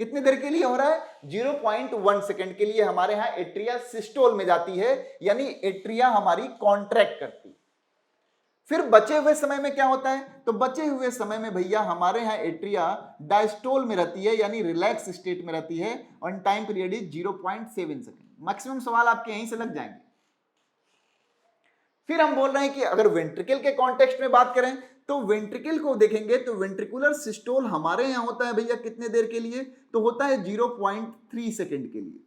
कितनी देर के लिए हो रहा है? 0.1 सेकेंड के लिए हमारे यहां एट्रिया सिस्टोल में जाती है, यानी एट्रिया हमारी कॉन्ट्रैक्ट करती है। फिर बचे हुए समय में क्या होता है? तो बचे हुए समय में भैया हमारे यहां एट्रिया डायस्टोल में रहती है, यानी रिलैक्स स्टेट में रहती है, और time period is 0.7 second. Maximum सवाल आपके यहीं से लग जाएंगे। फिर हम बोल रहे हैं कि अगर वेंट्रिकल के कॉन्टेक्स्ट में बात करें तो वेंट्रिकल को देखेंगे तो वेंट्रिकुलर सिस्टोल हमारे यहां होता है भैया कितने देर के लिए? तो होता है 0.3 सेकेंड के लिए।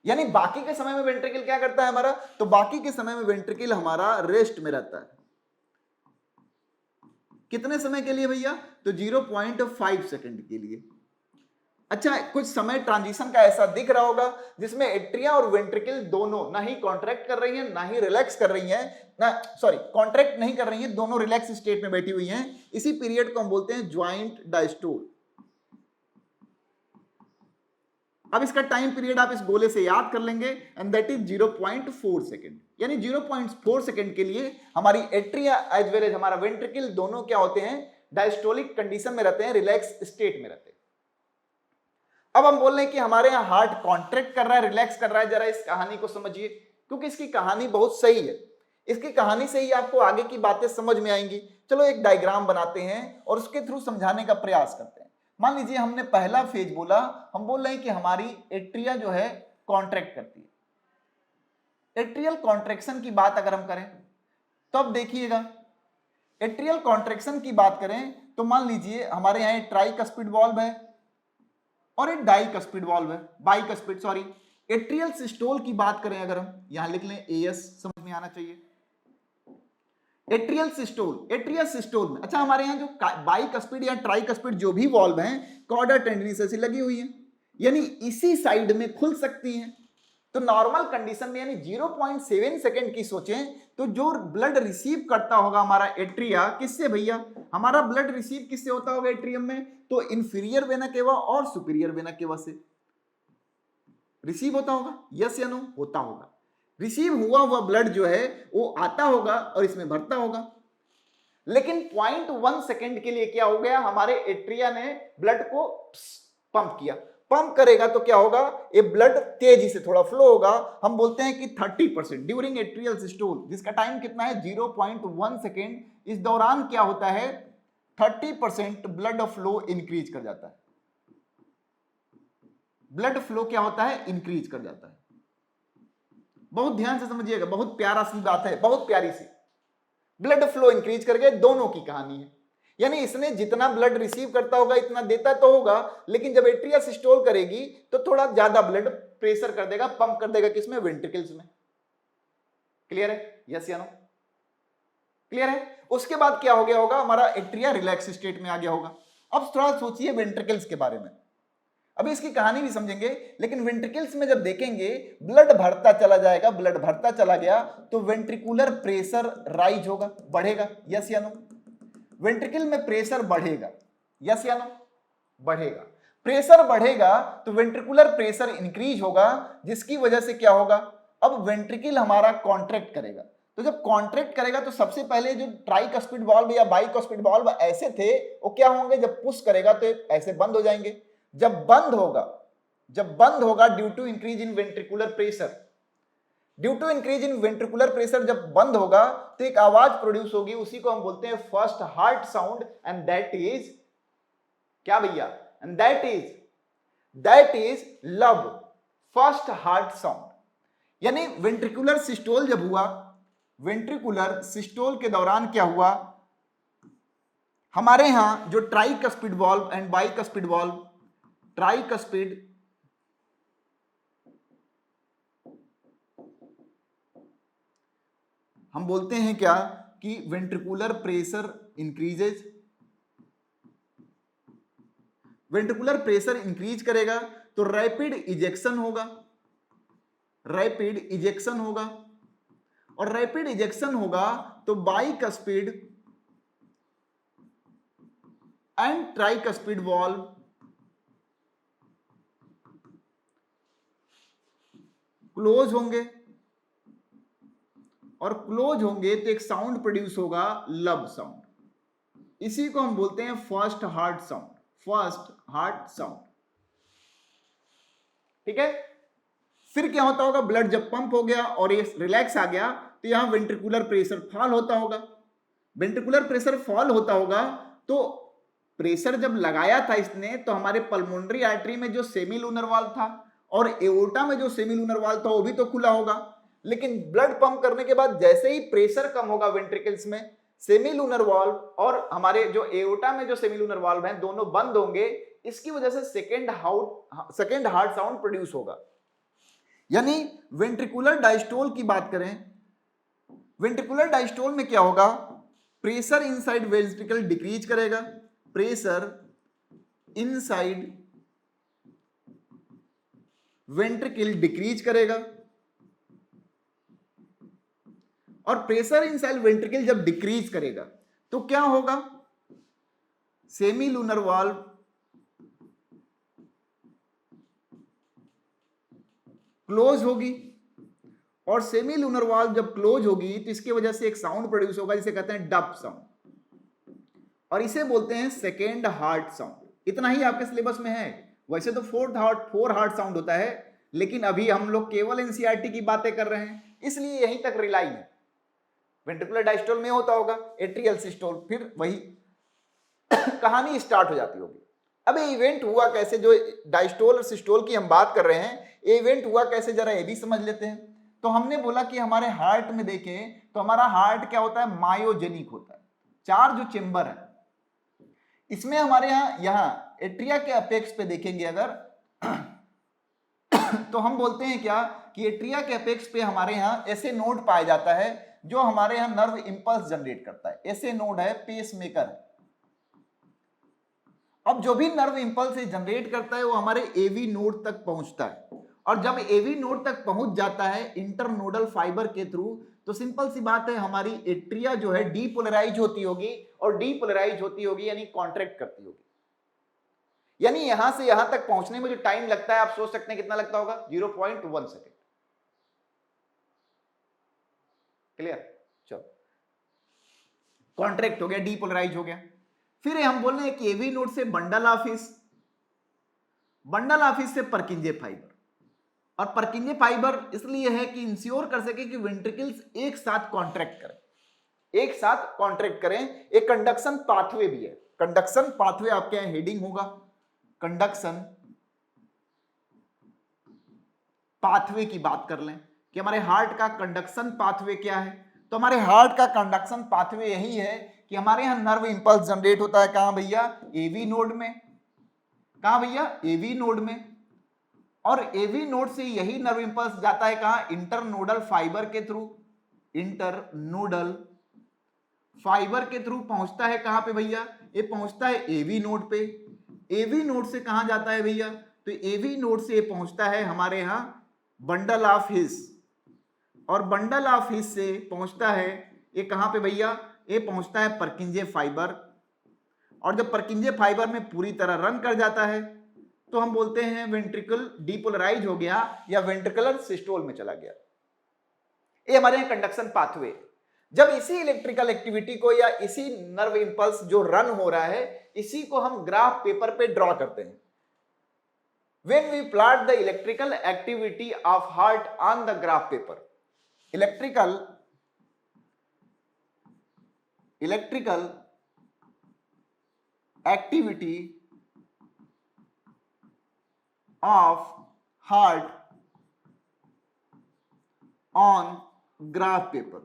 यानी बाकी के समय में वेंट्रिकल क्या करता है हमारा? तो बाकी के समय में वेंट्रिकल हमारा रेस्ट में रहता है। कितने समय के लिए भैया? तो 0.5 सेकेंड के लिए। अच्छा, कुछ समय ट्रांजिशन का ऐसा दिख रहा होगा जिसमें एट्रिया और वेंट्रिकल दोनों ना ही कॉन्ट्रैक्ट कर रही हैं ना ही रिलैक्स कर रही हैं, ना सॉरी कॉन्ट्रैक्ट नहीं कर रही हैं, दोनों रिलैक्स स्टेट में बैठी हुई हैं। इसी पीरियड को हम बोलते हैं ज्वाइंट डायस्टोल। अब इसका टाइम पीरियड आप इस गोले से याद कर लेंगे, एंड दैट इज 0.4 सेकेंड। यानी 0.4 सेकेंड के लिए हमारी एट्रिया एज वेल एज हमारा वेंट्रिकल दोनों क्या होते हैं? डायस्टोलिक कंडीशन में रहते हैं, रिलैक्स स्टेट में रहते हैं। अब हम बोल रहे हैं कि हमारे यहां हार्ट कॉन्ट्रैक्ट कर रहा है, रिलैक्स कर रहा है। जरा इस कहानी को समझिए, क्योंकि इसकी कहानी बहुत सही है। इसकी कहानी से ही आपको आगे की बातें समझ में आएंगी। चलो एक डायग्राम बनाते हैं और उसके थ्रू समझाने का प्रयास करते हैं। मान लीजिए हमने पहला फेज बोला, हम बोल रहे हैं कि हमारी एट्रिया जो है कॉन्ट्रैक्ट करती है। एट्रियल कॉन्ट्रैक्शन की बात अगर हम करें तो अब देखिएगा, एट्रियल कॉन्ट्रैक्शन की बात करें तो मान लीजिए हमारे यहाँ ट्राइकस्पिड वाल्व है और एक डाइकस्पिड वाल्व है, बाइकस्पिड सॉरी। एट्रियल सिस्टोल की बात करें अगर हम यहां लिख लें एएस, समझ में आना चाहिए। एट्रियल सिस्टोल, एट्रियल सिस्टोल में अच्छा हमारे यहाँ जो बाइकस्पिड या ट्राइकस्पिड जो भी वाल्व हैं, कॉर्डा टेंडिनेस ऐसी लगी हुई है, यानी इसी साइड में खुल सकती हैं। तो नॉर्मल कंडीशन में यानी 0.7 सेकेंड की सोचें तो जो ब्लड रिसीव करता होगा हमारा एट्रिया, किससे भैया, हमारा ब्लड रिसीव किससे होता होगा एट्रियम में, तो इंफीरियर वेना केवा और सुपीरियर वेना केवा से रिसीव होता होगा, यस या नो, होता होगा। रिसीव हुआ हुआ ब्लड जो है वो आता होगा और इसमें भरता होगा, लेकिन 0.1 सेकेंड के लिए क्या हो गया, हमारे एट्रिया ने ब्लड को पंप किया। पंप करेगा तो क्या होगा, ये ब्लड तेजी से थोड़ा फ्लो होगा, हम बोलते हैं कि 30% ड्यूरिंग एट्रियल सिस्टोल, जिसका टाइम कितना है 0.1 सेकेंड, इस दौरान क्या होता है 30% ब्लड फ्लो इंक्रीज कर जाता है, ब्लड फ्लो क्या होता है इंक्रीज कर जाता है। बहुत ध्यान से समझिएगा, बहुत प्यारा सी बात है, बहुत प्यारी सी, ब्लड फ्लो इंक्रीज कर गए, दोनों की कहानी है। यानी इसने जितना ब्लड रिसीव करता होगा इतना देता तो होगा, लेकिन जब एट्रिया सिस्टोल करेगी तो थोड़ा ज्यादा ब्लड प्रेशर कर देगा, पंप कर देगा, किसमें, वेंट्रिकल्स में। क्लियर है, यस या नो, क्लियर है। उसके बाद क्या हो गया होगा, हमारा एट्रिया रिलैक्स स्टेट में आ गया होगा। अब थोड़ा सोचिए वेंट्रिकल्स के बारे में, अभी इसकी कहानी भी समझेंगे, लेकिन वेंट्रिकल्स में जब देखेंगे ब्लड भरता चला जाएगा, ब्लड भरता चला गया तो वेंट्रिकुलर प्रेशर राइज होगा, बढ़ेगा, यस या नो, वेंट्रिकल में प्रेशर बढ़ेगा, यस या नो, बढ़ेगा, प्रेशर बढ़ेगा तो वेंट्रिकुलर प्रेशर इंक्रीज होगा, जिसकी वजह से क्या होगा, अब वेंट्रिकल हमारा कॉन्ट्रैक्ट करेगा। तो जब कॉन्ट्रैक्ट करेगा तो सबसे पहले जो ट्राइकस्पिड वाल्व या बाइकस्पिड वाल्व ऐसे थे वो क्या होंगे, जब पुश करेगा तो ऐसे बंद हो जाएंगे। जब बंद होगा due to increase in ventricular pressure, due to increase in ventricular pressure जब बंद होगा तो एक आवाज प्रोड्यूस होगी, उसी को हम बोलते हैं first heart sound, and that is क्या भैया, एंड दैट इज लब, फर्स्ट हार्ट साउंड। यानी वेंट्रिकुलर सिस्टोल जब हुआ, वेंट्रिकुलर सिस्टोल के दौरान क्या हुआ, हमारे यहां जो tricuspid valve and bicuspid valve, tricuspid हम बोलते हैं क्या कि ventricular pressure increases, ventricular pressure increase करेगा तो रैपिड इजेक्शन होगा, रैपिड इजेक्शन होगा, और रैपिड इजेक्शन होगा तो bicuspid and tricuspid valve close होंगे, और क्लोज होंगे तो एक साउंड प्रोड्यूस होगा, लब साउंड, इसी को हम बोलते हैं first heart sound, first heart sound. ठीक है, फिर क्या होता होगा, ब्लड जब पंप हो गया और ये रिलैक्स आ गया तो यहां वेंट्रिकुलर प्रेशर फॉल होता होगा, वेंट्रिकुलर प्रेशर फॉल होता होगा तो प्रेशर जब लगाया था इसने तो हमारे पल्मोनरी आर्टरी में जो सेमीलूनर वाल्व था और एओर्टा में जो सेमीलूनर वाल्व था वो भी तो खुला होगा, लेकिन ब्लड पंप करने के बाद जैसे ही प्रेशर कम होगा वेंट्रिकल्स में, सेमीलूनर वाल्व और हमारे जो एओर्टा में जो सेमीलूनर वाल्व हैं दोनों बंद होंगे, इसकी वजह से सेकेंड हार्ट साउंड प्रोड्यूस होगा। यानी वेंट्रिकुलर डायस्टोल की बात करें, वेंट्रिकुलर डायस्टोल में क्या होगा, प्रेशर इनसाइड वेंट्रिकल डिक्रीज करेगा, प्रेशर इनसाइड वेंट्रिकल डिक्रीज करेगा, और प्रेशर इनसाइड वेंट्रिकल जब डिक्रीज करेगा तो क्या होगा, सेमीलूनर वाल्व क्लोज होगी, और सेमीलूनर वाल्व जब क्लोज होगी तो इसकी वजह से एक साउंड प्रोड्यूस होगा जिसे कहते हैं डब साउंड, और इसे बोलते हैं सेकेंड हार्ट साउंड। इतना ही आपके सिलेबस में है, वैसे तो फोर हार्ट साउंड होता है, लेकिन अभी हम लोग केवल एनसीईआरटी की बातें कर रहे हैं इसलिए यहीं तक रिलाई है। वेंट्रिकुलर डायस्टोल में होता होगा एट्रियल सिस्टोल, फिर वही कहानी स्टार्ट हो जाती होगी। अब ये इवेंट हुआ कैसे, जो डायस्टोल और सिस्टोल की हम बात कर रहे हैं, ये इवेंट हुआ कैसे जरा ये भी समझ लेते हैं। तो हमने बोला कि हमारे हार्ट में देखें तो हमारा हार्ट क्या होता है, मायोजेनिक होता है, चार जो चेंबर है इसमें हमारे यहाँ एट्रिया के अपेक्स पे देखेंगे अगर तो हम बोलते हैं क्या कि एट्रिया के अपेक्स पे हमारे यहाँ ऐसे नोड पाया जाता है जो हमारे यहाँ नर्व इंपल्स जनरेट करता है, ऐसे नोड है पेस मेकर। अब जो भी नर्व इंपल्स जनरेट करता है वो हमारे एवी नोड तक पहुंचता है, और जब एवी नोड तक पहुंच जाता है इंटरनोडल फाइबर के थ्रू, तो सिंपल सी बात है हमारी एट्रिया जो है डीपोलराइज होती होगी, और डीपोलराइज होती होगी यानी कॉन्ट्रैक्ट करती होगी। यानी यहां से यहां तक पहुंचने में जो टाइम लगता है आप सोच सकते हैं कितना लगता होगा, 0.1 सेकेंड। क्लियर? चलो, कॉन्ट्रैक्ट हो गया, डीपोलराइज हो गया। फिर हम बोल रहे हैं कि एवी नोड से बंडल ऑफिस, बंडल ऑफिस से परकिंजे फाइबर। और परकिंजे फाइबर इसलिए है कि इंश्योर कर सके कि वेंट्रिकल्स एक साथ कॉन्ट्रैक्ट करें, एक साथ कॉन्ट्रैक्ट करें। एक कंडक्शन पाथवे भी है, कंडक्शन पाथवे आपके यहां हेडिंग होगा, कंडक्शन पाथवे की बात कर लें कि हमारे हार्ट का कंडक्शन पाथवे क्या है, तो हमारे हार्ट का कंडक्शन पाथवे यही है कि हमारे यहां नर्व इंपल्स जनरेट होता है कहां भैया, एवी नोड में। कहां भैया, एवी नोड में। और एवी नोड से यही नर्व इंपल्स जाता है कहां, इंटरनोडल फाइबर के थ्रू, इंटरनोडल फाइबर के थ्रू पहुंचता है कहां पे भैया, ये पहुंचता है एवी नोड पे। एवी नोड से कहां जाता है भैया, तो एवी नोड से पहुंचता है हमारे यहां बंडल ऑफ हिस, और बंडल ऑफ हिस से पहुंचता है ये कहां पे भैया, ये पहुंचता है परकिंजे फाइबर। और जब परकिंजे फाइबर में पूरी तरह रन कर जाता है तो हम बोलते हैं वेंट्रिकल डीपोलराइज हो गया या वेंट्रिकुलर सिस्टोल में चला गया। ये हमारे यहाँ कंडक्शन पाथवे। जब इसी इलेक्ट्रिकल एक्टिविटी को या इसी नर्व इंपल्स जो रन हो रहा है इसी को हम ग्राफ पेपर पे ड्रॉ करते हैं। When we plot the electrical activity of heart on the graph paper, electrical activity of heart on graph paper,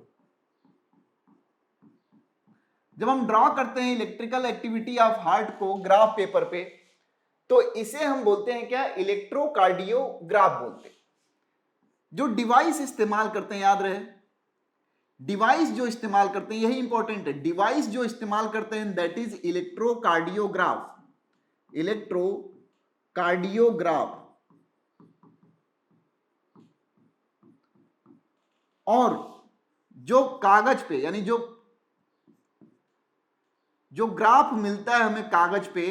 जब हम ड्रॉ करते हैं इलेक्ट्रिकल एक्टिविटी ऑफ हार्ट को ग्राफ पेपर पे तो इसे हम बोलते हैं क्या, इलेक्ट्रोकार्डियोग्राफ बोलते हैं। जो डिवाइस इस्तेमाल करते हैं याद रहे, डिवाइस जो इस्तेमाल करते हैं यही इंपॉर्टेंट है, डिवाइस जो इस्तेमाल करते हैं दैट इज इलेक्ट्रोकार्डियोग्राफ, इलेक्ट्रोकार्डियोग्राफ। और जो कागज पे यानी जो ग्राफ मिलता है हमें कागज पे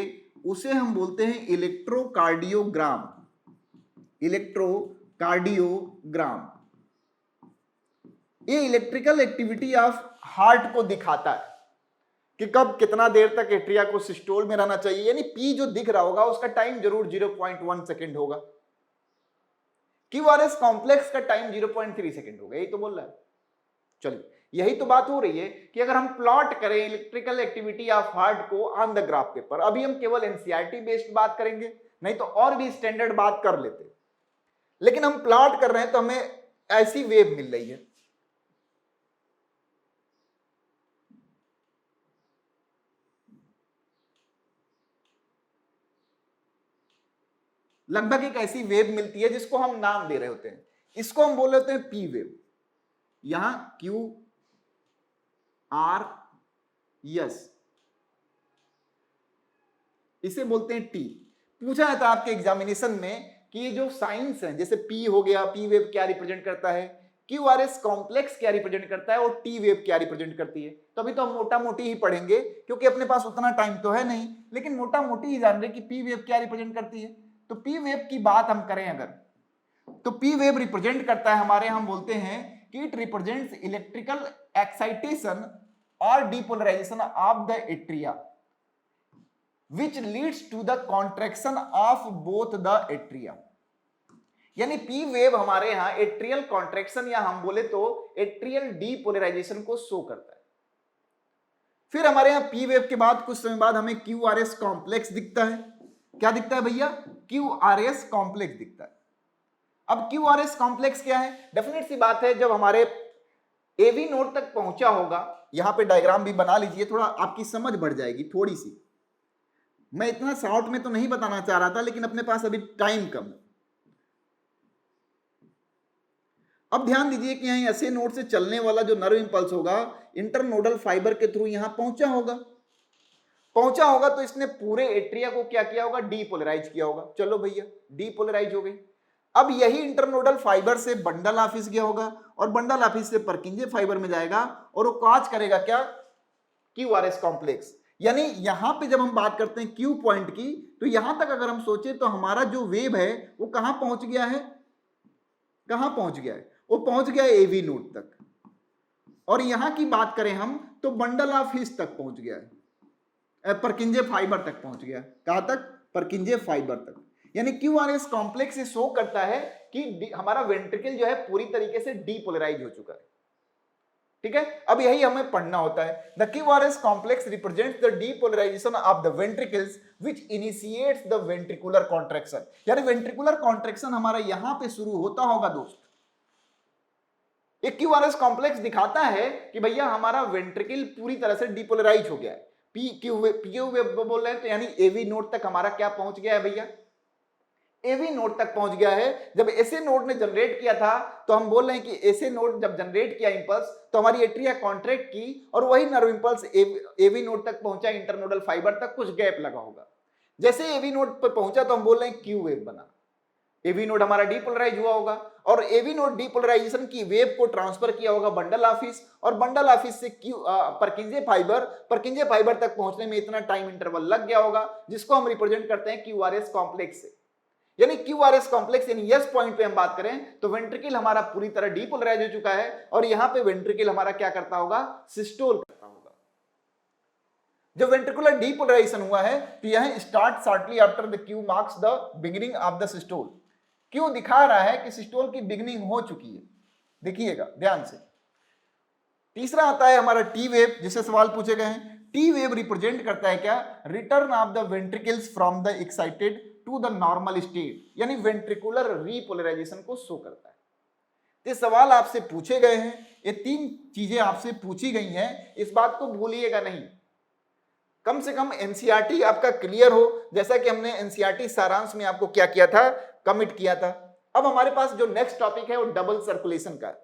उसे हम बोलते हैं इलेक्ट्रोकार्डियोग्राम, इलेक्ट्रोकार्डियोग्राम। ये इलेक्ट्रिकल एक्टिविटी ऑफ हार्ट को दिखाता है कि कब कितना देर तक एट्रिया को सिस्टोल में रहना चाहिए, यानी पी जो दिख रहा होगा उसका टाइम जरूर 0.1 सेकेंड होगा, क्यूआरएस कॉम्प्लेक्स का टाइम 0.3 सेकेंड होगा, यही तो बोल रहा है। चलिए यही तो बात हो रही है कि अगर हम प्लॉट करें इलेक्ट्रिकल एक्टिविटी ऑफ हार्ट को ऑन द ग्राफ पेपर, अभी हम केवल एनसीईआरटी बेस्ड बात करेंगे, नहीं तो और भी स्टैंडर्ड बात कर लेते, लेकिन हम प्लॉट कर रहे हैं तो हमें ऐसी वेव मिल रही है। लगभग एक ऐसी वेव मिलती है जिसको हम नाम दे रहे होते हैं, इसको हम बोल रहे होते हैं पी वेव। यहां क्यू आर यस, इसे बोलते हैं टी। पूछा जाता है आपके एग्जामिनेशन में कि ये जो साइंस है जैसे पी हो गया, पी वेव क्या रिप्रेजेंट करता है, क्यू आर एस कॉम्प्लेक्स क्या रिप्रेजेंट करता है और टी वेव क्या रिप्रेजेंट करती है। तो अभी तो हम मोटा मोटी ही पढ़ेंगे क्योंकि अपने पास उतना टाइम तो है नहीं, लेकिन मोटा मोटी ही जान रहे कि पी वेव क्या रिप्रेजेंट करती है। तो पी वेव की बात हम करें अगर, तो पी वेव रिप्रेजेंट करता है हमारे, हम बोलते हैं कि इट रिप्रेजेंट्स इलेक्ट्रिकल एक्साइटेशन और depolarisation of the atria which leads to the contraction of both the atria। यानी पी वेव हमारे यहां एट्रियल कॉन्ट्रैक्शन या हम बोले तो एट्रियल डीपोलराइजेशन को शो करता है। फिर हमारे यहां पी वेव के बाद कुछ समय बाद हमें क्यू आर एस कॉम्प्लेक्स दिखता है। क्या दिखता है भैया, क्यू आर एस कॉम्प्लेक्स दिखता है। अब क्यू आर एस कॉम्प्लेक्स क्या है, डेफिनेट सी बात है जब हमारे एवी नोड तक पहुंचा होगा, यहां पे डायग्राम भी बना लीजिए, थोड़ा आपकी समझ बढ़ जाएगी थोड़ी सी। मैं इतना शॉर्ट में तो नहीं बताना चाह रहा था लेकिन अपने पास अभी टाइम कम है। अब ध्यान दीजिए कि यहां ऐसे नोड से चलने वाला जो नर्व इंपल्स होगा इंटरनोडल फाइबर के थ्रू यहां पहुंचा होगा तो इसने पूरे एट्रिया को क्या किया होगा, डीपोलराइज किया होगा। चलो भैया डीपोलराइज हो गई। अब यही इंटरनोडल फाइबर से बंडल ऑफिस गया होगा और बंडल ऑफिस से परकिंजे फाइबर में जाएगा और वो कॉज करेगा क्या, क्यूआरएस कॉम्प्लेक्स। यानी यहां पे जब हम बात करते हैं क्यू पॉइंट की, तो यहां तक अगर हम सोचे तो हमारा जो वेव है वो कहां पहुंच गया है, कहां पहुंच गया है, वो पहुंच गया है एवी नोड तक। और यहां की बात करें हम तो बंडल ऑफ हिस तक पहुंच गया है, परकिंजे फाइबर तक पहुंच गया। कहां तक, परकिंजे फाइबर तक। यानी क्यूआरएस कॉम्प्लेक्स ये शो करता है कि हमारा वेंट्रिकल जो है पूरी तरीके से डीपोलराइज हो चुका है। ठीक है, अब यही हमें पढ़ना होता है। The QRS complex represents the depolarisation of the ventricles which initiates the ventricular contraction. यानी वेंट्रिकुलर कॉन्ट्रैक्शन हमारा यहां पे शुरू होता होगा दोस्त। एक क्यूआरएस कॉम्प्लेक्स दिखाता है कि भैया हमारा वेंट्रिकल पूरी तरह से डीपोलराइज हो गया है। पीक्यू वेव बोल रहे हैं तो यानी एवी नोड तक हमारा क्या पहुंच गया है भैया, एवी नोड तक पहुंच गया है। जब एसए नोड ने जनरेट किया था तो हम बोल रहे हैं कि एसए नोड जब जनरेट किया इंपल्स तो हमारी एट्रिया कॉन्ट्रैक्ट की और वही नर्व इंपल्स एवी नोड तक पहुंचा, इंटरनोडल फाइबर तक कुछ गैप लगा होगा। जैसे एवी नोड पर पहुंचा तो हम बोल रहे हैं क्यू वेव बना, एवी नोड हमारा डीपोलराइज हुआ होगा और एवी नोड डीपोलराइजेशन की वेव को ट्रांसफर किया होगा बंडल ऑफिस और बंडल ऑफिस से परकिंजे फाइबर तक पहुंचने में इतना टाइम इंटरवल लग गया होगा, जिसको हम रिप्रेजेंट करते हैं क्यूआरएस कॉम्प्लेक्स से। यानी क्यूआरएस कॉम्प्लेक्स यानी यस पॉइंट पे हम बात करें तो वेंट्रिकल हमारा पूरी तरह डीपोलराइज हो चुका है और यहां पे वेंट्रिकल हमारा क्या करता होगा, सिस्टोल करता होगा। जब वेंट्रिकुलर डीपोलराइजेशन हुआ है तो यह start shortly after the Q marks the beginning of the systole. क्यों दिखा रहा है कि सिस्टोल की बिगिनिंग हो चुकी है, देखिएगा ध्यान से। तीसरा आता है हमारा टी वेव, जिससे सवाल पूछे गए हैं। टी वेव रिप्रेजेंट करता है क्या, return of the ventricles from the excited to the normal state, यानी वेंट्रिकुलर रीपोलराइजेशन को शो करता है। ये सवाल आपसे पूछे गए हैं, ये तीन चीजें आपसे पूछी गई हैं, इस बात को भूलिएगा नहीं। कम से कम एनसीईआरटी आपका क्लियर हो, जैसा कि हमने एनसीईआरटी सारांश में आपको क्या किया था, कमिट किया था। अब हमारे पास जो नेक्स्ट टॉपिक है वो डबल सर्कुलेशन का।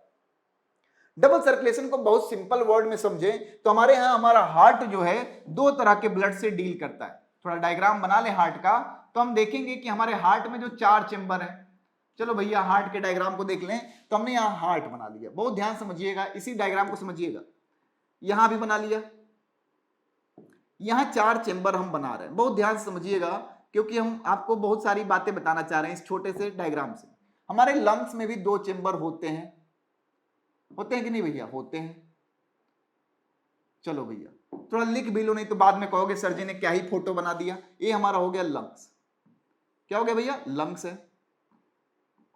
डबल सर्कुलेशन को बहुत सिंपल वर्ड में समझे तो हमारे यहाँ हमारा हार्ट जो है दो तरह के ब्लड से डील करता है। थोड़ा डायग्राम बना ले हार्ट का तो हम देखेंगे कि हमारे हार्ट में जो 4 चेंबर है। चलो भैया हार्ट के डायग्राम को देख लें तो हमने यहाँ हार्ट बना लिया, बहुत ध्यान समझिएगा, इसी डायग्राम को समझिएगा। यहां भी बना लिया, यहां 4 चेंबर हम बना रहे हैं, बहुत ध्यान से समझिएगा क्योंकि हम आपको बहुत सारी बातें बताना चाह रहे हैं इस छोटे से डायग्राम से। हमारे लंग्स में भी 2 चेंबर होते हैं कि नहीं भैया, होते हैं। चलो भैया थोड़ा लिख भी लो, नहीं तो बाद में कहोगे सर जी ने क्या ही फोटो बना दिया। ये हमारा हो गया लंग्स, क्या हो गया भैया, लंग्स है।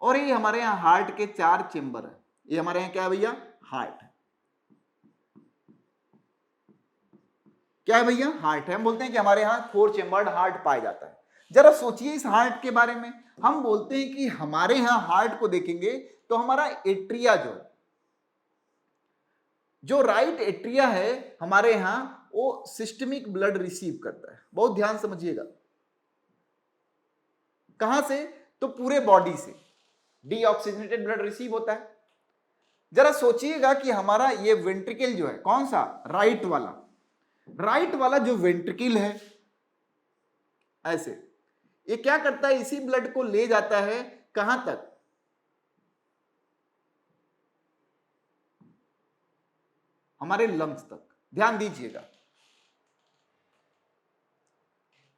और ये हमारे यहाँ हार्ट के 4 चेंबर है। ये हमारे यहाँ क्या है भैया, हार्ट। क्या है भैया, हार्ट है। हम बोलते हैं कि हमारे यहाँ 4 चेंबर्ड हार्ट पाया जाता है। जरा सोचिए इस हार्ट के बारे में। हम बोलते हैं कि हमारे यहाँ हार्ट को देखेंगे तो हमारा एट्रिया जो राइट एट्रिया है हमारे यहाँ, वो सिस्टमिक ब्लड रिसीव करता है। बहुत ध्यान समझिएगा, कहां से, तो पूरे बॉडी से डीऑक्सीजनेटेड ब्लड रिसीव होता है। जरा सोचिएगा कि हमारा ये वेंट्रिकल जो है, कौन सा, राइट वाला जो वेंट्रिकल है, ऐसे ये क्या करता है, इसी ब्लड को ले जाता है कहां तक, हमारे लंग्स तक। ध्यान दीजिएगा,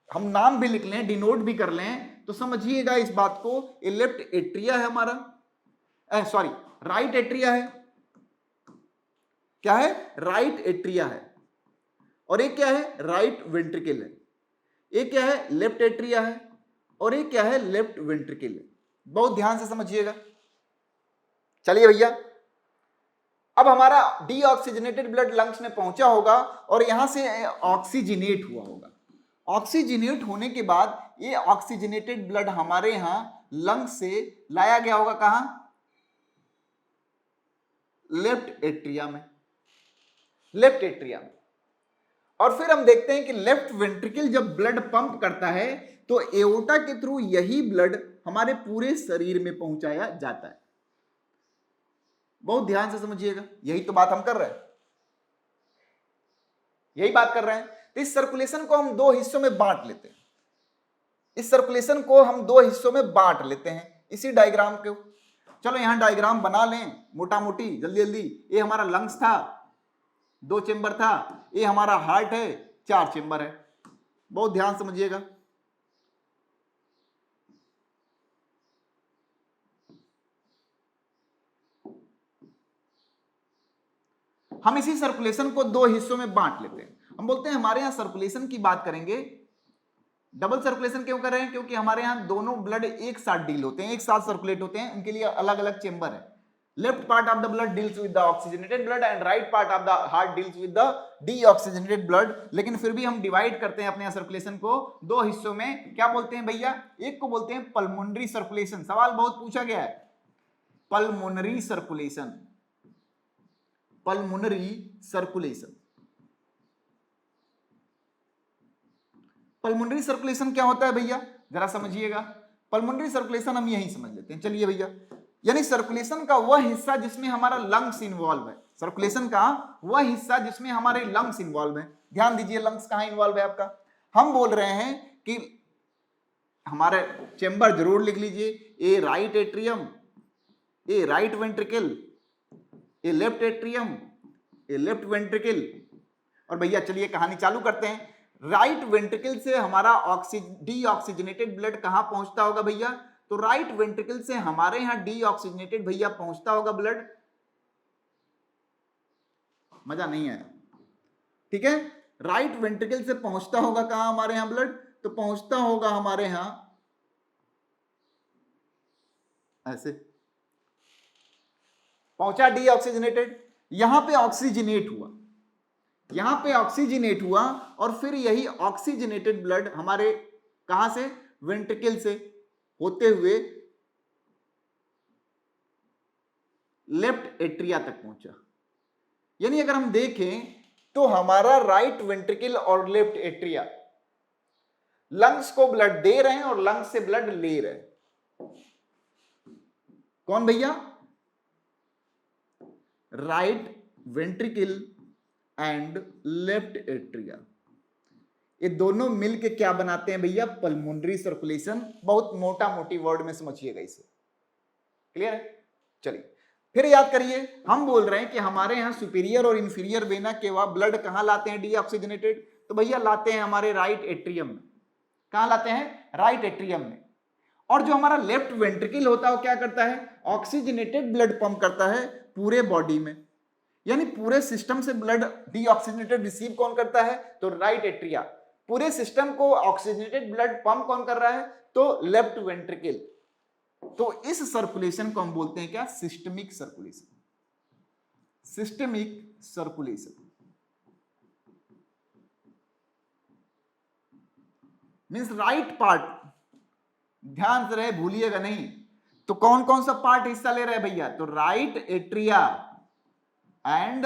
हम नाम भी लिख लें, डिनोट भी कर लें तो समझिएगा इस बात को। ये लेफ्ट एट्रिया है हमारा, सॉरी राइट एट्रिया है। क्या है, राइट एट्रिया है। और ये क्या है, राइट वेंट्रिकल है। ये क्या है, लेफ्ट एट्रिया है। और ये क्या है, लेफ्ट वेंट्रिकल है। बहुत ध्यान से समझिएगा। चलिए भैया, अब हमारा डीऑक्सीजनेटेड ब्लड लंग्स में पहुंचा होगा और यहां से ऑक्सीजनेट हुआ होगा। ऑक्सीजनेट होने के बाद ये ऑक्सीजनेटेड ब्लड हमारे यहां लंग्स से लाया गया होगा कहां, लेफ्ट एट्रिया में। और फिर हम देखते हैं कि लेफ्ट वेंट्रिकल जब ब्लड पंप करता है तो एओर्टा के थ्रू यही ब्लड हमारे पूरे शरीर में पहुंचाया जाता है। बहुत ध्यान से समझिएगा, यही तो बात हम कर रहे हैं, यही बात कर रहे हैं। तो इस सर्कुलेशन को हम 2 हिस्सों में बांट लेते हैं। इसी डायग्राम को चलो यहां डायग्राम बना लें मोटा मोटी जल्दी जल्दी। ये हमारा लंग्स था, 2 चेंबर था, ये हमारा हार्ट है, 4 चेंबर है। बहुत ध्यान समझिएगा। हम इसी सर्कुलेशन को 2 हिस्सों में बांट लेते हैं। हम बोलते हैं हमारे यहां सर्कुलेशन की बात करेंगे, डबल सर्कुलेशन क्यों कर रहे हैं? क्योंकि हमारे यहां दोनों ब्लड एक साथ डील होते हैं, एक साथ सर्कुलेट होते हैं, इनके लिए अलग अलग चेंबर है। Left part of the blood deals with the oxygenated blood and right part of the heart deals with the deoxygenated blood. लेकिन फिर भी हम डिवाइड करते हैं अपने सर्कुलेशन को 2 हिस्सों में। क्या बोलते हैं भैया? एक को बोलते हैं पल्मोनरी सर्कुलेशन, सवाल बहुत पूछा गया है, pulmonary circulation, pulmonary circulation. Pulmonary circulation क्या होता है भैया? जरा समझिएगा। पल्मोनरी सर्कुलेशन हम यही समझ लेते हैं, चलिए भैया। यानी सर्कुलेशन का वह हिस्सा जिसमें हमारा लंग्स इन्वॉल्व है, सर्कुलेशन का वह हिस्सा जिसमें हमारे लंग्स इन्वॉल्व है। ध्यान दीजिए, लंग्स कहां इन्वॉल्व है आपका? हम बोल रहे हैं कि हमारे चेंबर जरूर लिख लीजिए, ए राइट एट्रियम, ए राइट वेंट्रिकल, ए लेफ्ट एट्रियम, ए लेफ्ट वेंट्रिकल। और भैया चलिए कहानी चालू करते हैं। राइट वेंट्रिकल से हमारा डीऑक्सीजनेटेड ब्लड कहां पहुंचता होगा भैया? तो राइट वेंट्रिकल से हमारे यहां डीऑक्सीजनेटेड भैया पहुंचता होगा ब्लड, मजा नहीं आया, ठीक है। राइट वेंट्रिकल से पहुंचता होगा कहां हमारे यहां ब्लड? तो पहुंचता होगा हमारे यहां ऐसे, पहुंचा डीऑक्सीजनेटेड, यहां पे ऑक्सीजनेट हुआ, यहां पे ऑक्सीजनेट हुआ, और फिर यही ऑक्सीजनेटेड ब्लड हमारे कहां से? वेंट्रिकल से होते हुए लेफ्ट एट्रिया तक पहुंचा। यानी अगर हम देखें तो हमारा राइट वेंट्रिकल और लेफ्ट एट्रिया लंग्स को ब्लड दे रहे हैं और लंग्स से ब्लड ले रहे हैं। कौन भैया? Right ventricle and left atria, ये दोनों मिलके क्या बनाते हैं भैया? Pulmonary circulation. बहुत मोटा मोटी वर्ड में समझिएगा इसे, क्लियर है? चलिए फिर याद करिए, हम बोल रहे हैं कि हमारे यहां सुपीरियर और इंफीरियर वेना के वहां ब्लड कहां लाते हैं डीऑक्सीजनेटेड? तो भैया लाते हैं हमारे राइट एट्रियम में। कहां लाते हैं? राइट एट्रियम में। और जो हमारा लेफ्ट वेंट्रिकल होता है वो क्या करता है? ऑक्सीजनेटेड ब्लड पंप करता है पूरे बॉडी में। यानी पूरे सिस्टम से ब्लड डीऑक्सीजनेटेड रिसीव कौन करता है? तो राइट एट्रिया। पूरे सिस्टम को ऑक्सीजनेटेड ब्लड पंप कौन कर रहा है? तो लेफ्ट वेंट्रिकल। तो इस सर्कुलेशन को हम बोलते हैं क्या? Systemic circulation, systemic circulation. Means right part, ध्यान से रहे, भूलिएगा नहीं। तो कौन कौन सा पार्ट हिस्सा ले रहा है भैया? तो right atria and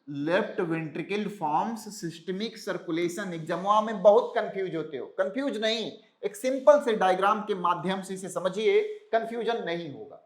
left ventricle forms systemic circulation. Exam में बहुत कंफ्यूज होते हो, कंफ्यूज नहीं, एक सिंपल से डायग्राम के माध्यम से इसे समझिए, कंफ्यूजन नहीं होगा,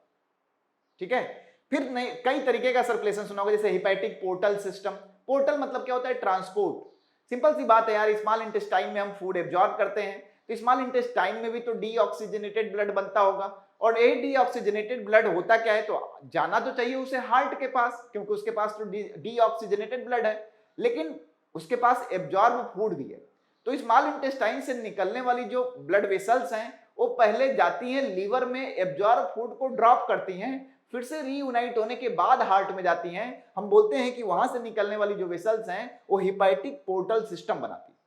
ठीक है। फिर नहीं, कई तरीके का सर्कुलेशन सुना होगा, जैसे हिपैटिक पोर्टल सिस्टम। पोर्टल मतलब क्या होता है? ट्रांसपोर्ट। सिंपल सी बात है यार, स्मॉल इंटेस्टाइन में हम फूड एब्जॉर्ब करते हैं, तो स्मॉल इंटेस्टाइन में भी तो डीऑक्सीजनेटेड ब्लड बनता होगा। और ये डीऑक्सीजनेटेड ब्लड होता क्या है? तो जाना तो चाहिए उसे हार्ट के पास, क्योंकि उसके पास तो डीऑक्सीजनेटेड ब्लड है, लेकिन उसके पास एब्जॉर्ब फूड भी है। तो स्मॉल इंटेस्टाइन से निकलने वाली जो ब्लड वेसल्स हैं वो पहले जाती हैं लीवर में, एब्जॉर्ब फूड को ड्रॉप करती हैं, फिर से रीयूनाइट होने के बाद हार्ट में जाती हैं। हम बोलते हैं कि वहां से निकलने वाली जो वेसल्स हैं वो हिपैटिक पोर्टल सिस्टम बनाती है।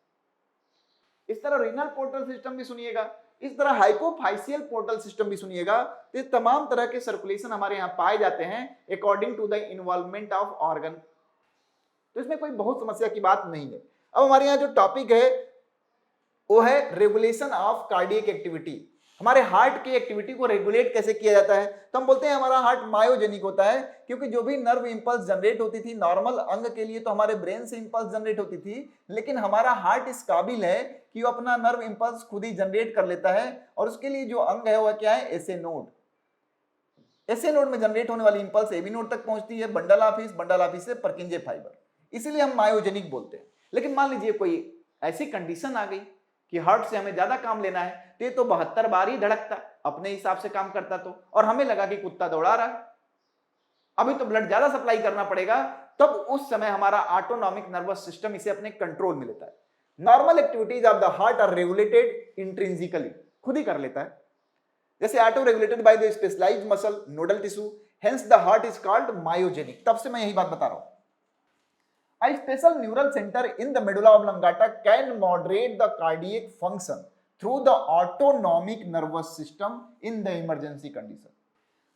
इस तरह रीनल पोर्टल सिस्टम भी सुनिएगा, इस तरह हाइपोफाइसियल पोर्टल सिस्टम भी सुनिएगा। तो तमाम तरह के सर्कुलेशन हमारे यहाँ पाए जाते हैं according to the involvement of organ. तो इसमें कोई बहुत समस्या की बात नहीं है। अब हमारे यहाँ जो टॉपिक है वो है रेगुलेशन ऑफ कार्डियक एक्टिविटी। हमारे हार्ट की एक्टिविटी को रेगुलेट कैसे किया जाता है? तो हम बोलते हैं हमारा हार्ट मायोजेनिक होता है, क्योंकि जो भी नर्व इंपल्स जनरेट होती थी नॉर्मल अंग के लिए तो हमारे ब्रेन से इंपल्स जनरेट होती थी, लेकिन हमारा हार्ट इस काबिल है कि वो अपना नर्व इंपल्स खुद ही जनरेट कर लेता है। और उसके लिए जो अंग है वह क्या है? SA node. एसए नोड में जनरेट होने वाली इंपल्स एबी नोड तक पहुंचती है, बंडल ऑफिस, बंडल ऑफिस से पर्किंजे फाइबर, इसीलिए हम मायोजेनिक बोलते हैं। लेकिन मान लीजिए कोई ऐसी कंडीशन आ गई कि हार्ट से हमें ज्यादा काम लेना है, तो ये तो 72 बार ही धड़कता, अपने हिसाब से काम करता तो, और हमें लगा कि कुत्ता दौड़ा रहा है, अभी तो ब्लड ज्यादा सप्लाई करना पड़ेगा, तब उस समय हमारा ऑटोनॉमिक नर्वस सिस्टम इसे अपने कंट्रोल में लेता है। Normal activities of the heart are regulated intrinsically, खुद ही कर लेता है, जैसे auto regulated by the specialised muscle nodal tissue, hence the heart is called myogenic. तब से मैं यही बात बता रहा हूं। A special neural center in the medulla oblongata can moderate the cardiac function through the autonomic nervous system in the emergency condition.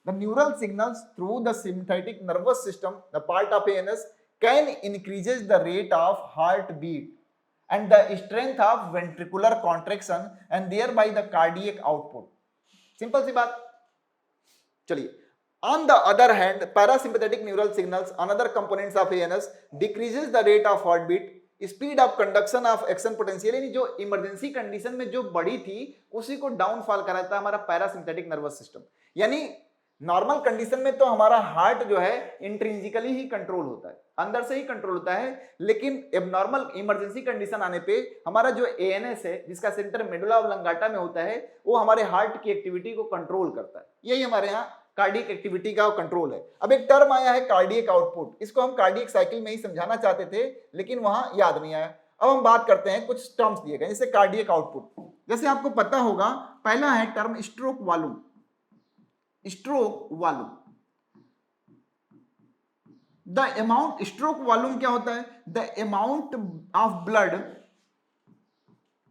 The neural signals through the sympathetic nervous system, the part of ANS, can increases the rate of heartbeat and the strength of ventricular contraction and thereby the cardiac output. Simple सी बात। चलिए, on the other hand, parasympathetic neural signals, another components of ANS, decreases the rate of heartbeat, speed of conduction of action potential, यानी जो emergency condition में जो बड़ी थी उसी को डाउनफॉल कराता है हमारा पैरासिम्पैथेटिक नर्वस सिस्टम। यानी नॉर्मल कंडीशन में तो हमारा हार्ट जो है इंट्रिंसिकली ही कंट्रोल होता है, अंदर से ही कंट्रोल होता है, लेकिन एबनॉर्मल इमरजेंसी कंडीशन आने पे हमारा जो एएनएस है, जिसका सेंटर मेडुला ऑब्लोंगाटा में होता है, वो हमारे हार्ट की एक्टिविटी को कंट्रोल करता है। यही हमारे यहाँ कार्डियक एक्टिविटी का कंट्रोल है। अब एक टर्म आया है कार्डियक आउटपुट, इसको हम कार्डियक साइकिल में ही समझाना चाहते थे, लेकिन वहां याद नहीं आया। अब हम बात करते हैं, कुछ टर्म्स दिए गए जैसे कार्डियक आउटपुट। जैसे आपको पता होगा, पहला है term stroke volume. Stroke volume, the amount, stroke volume क्या होता है? The amount of blood,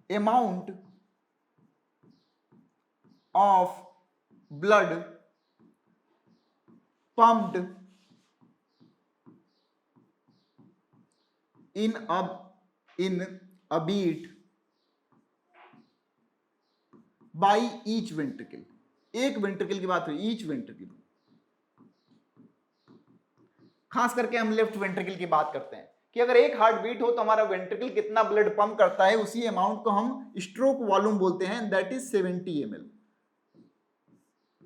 amount of blood pumped in a beat by each ventricle। एक वेंट्रिकल की बात हुई, ईच वेंट्रिकल, खास करके हम लेफ्ट वेंट्रिकल की बात करते हैं कि अगर एक हार्ट बीट हो तो हमारा वेंट्रिकल कितना ब्लड पंप करता है, उसी अमाउंट को हम स्ट्रोक वॉल्यूम बोलते हैं, दैट इज 70 ml।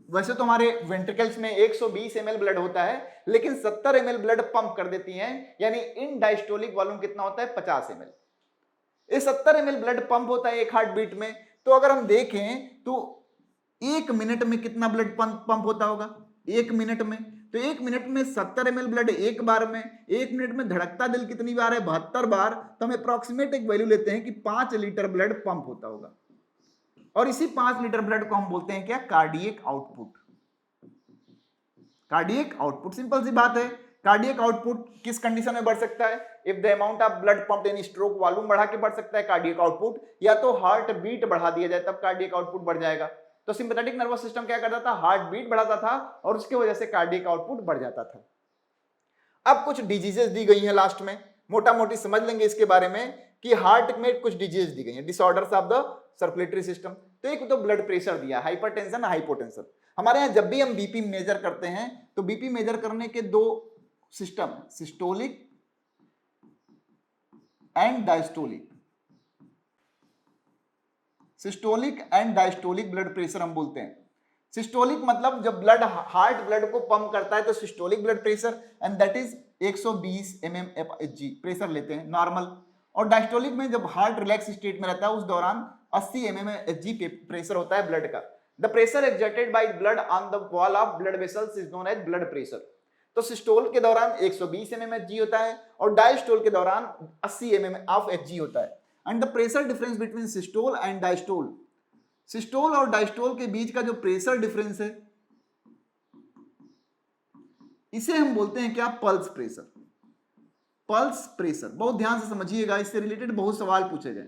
वैसे तो हमारे वेंट्रिकल्स में 120 ml ब्लड होता है, लेकिन 70 ml ब्लड पंप कर देती हैं, यानी इन डायस्टोलिक वॉल्यूम कितना होता है? 50 ml। इस 70 ml ब्लड पंप होता है एक हार्ट बीट में, तो अगर हम देखें तो 1 मिनट में कितना ब्लड पंप होता होगा? 1 मिनट में, तो 1 मिनट में 70 ml ब्लड एक बार में, 1 मिनट में धड़कता दिल कितनी बार है? 72 बार। तो हम अप्रॉक्सीमेट एक वैल्यू लेते हैं कि 5 लीटर ब्लड पंप होता होगा, और इसी 5 लीटर ब्लड को हम बोलते हैं क्या? Cardiac output. Cardiac output, simple सी बात है। कार्डियक आउटपुट किस कंडीशन में बढ़ सकता है? If the amount of blood pump in stroke volume बढ़ा के बढ़ सकता है कार्डियक आउटपुट, या तो हार्ट बीट बढ़ा दिया जाए तब कार्डियक आउटपुट बढ़ जाएगा। तो सिंपैथेटिक नर्वस सिस्टम क्या करता था? हार्ट बीट बढ़ाता था और उसकी वजह से कार्डियक आउटपुट बढ़ जाता था। अब कुछ डिजीजेस दी गई हैं लास्ट में, मोटा मोटी समझ लेंगे इसके बारे में कि हार्ट में कुछ डिजीज दी गई हैं, disorders of the circulatory system. तो एक तो ब्लड प्रेशर दिया, हाइपरटेंशन, हाइपोटेंशन। हमारे यहाँ जब भी हम बीपी मेजर करते हैं तो बीपी मेजर करने के दो system, systolic and diastolic. Systolic and diastolic blood pressure हम बोलते हैं। सिस्टोलिक मतलब जब ब्लड, हार्ट ब्लड को पंप करता है तो systolic blood pressure, and that is 120 mmHg pressure लेते हैं नॉर्मल। और डायस्टोलिक में जब हार्ट रिलैक्स स्टेट में रहता है उस दौरान 80 mmHg प्रेशर होता है ब्लड का। The pressure exerted by blood on the wall of blood vessels is known as blood pressure. तो सिस्टोल के दौरान 120 mmHg होता है और डायस्टोल के दौरान 80 mmHg होता है। And the pressure difference between systole and diastole, systole और डायस्टोल के बीच का जो प्रेशर डिफरेंस है, इसे हम बोलते हैं क्या? Pulse pressure. पल्स प्रेशर बहुत ध्यान से समझिएगा, इससे रिलेटेड बहुत सवाल पूछे गए।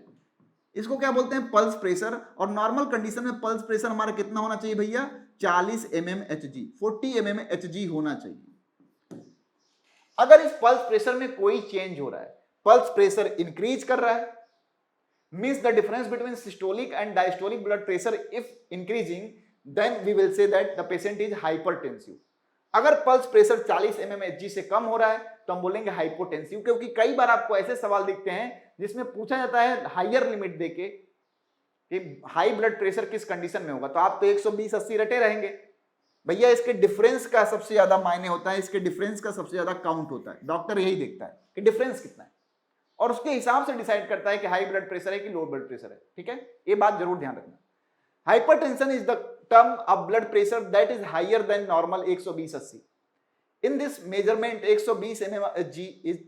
इसको क्या बोलते हैं? Pulse pressure. और नॉर्मल कंडीशन में पल्स प्रेशर हमारा कितना होना चाहिए भैया? 40 mmHg, 40 mmHg होना चाहिए। अगर इस पल्स प्रेशर में कोई चेंज हो रहा है, पल्स प्रेशर इंक्रीज कर रहा है, means the difference between systolic and diastolic blood pressure if increasing, then we will say that the patient is hypertensive। अगर पल्स प्रेशर 40 mmHg से कम हो रहा है तो हम बोलेंगे हाइपोटेंसिव, क्योंकि कई बार आपको ऐसे सवाल दिखते हैं जिसमें पूछा जाता है हायर लिमिट देके कि हाई ब्लड प्रेशर किस कंडीशन में होगा, तो आप तो 120-80 रटे रहेंगे। भैया इसके डिफरेंस का सबसे ज्यादा मायने होता है, इसके डिफरेंस का सबसे ज्यादा काउंट होता है। डॉक्टर यही देखता है कि डिफरेंस कितना है। और उसके हिसाब से डिसाइड करता है कि हाई ब्लड प्रेशर है कि लो ब्लड प्रेशर है। ठीक है, ये बात जरूर ध्यान रखना। Hypertension is the term of blood pressure that is higher than normal 120/80। In this measurement 120 mmHg is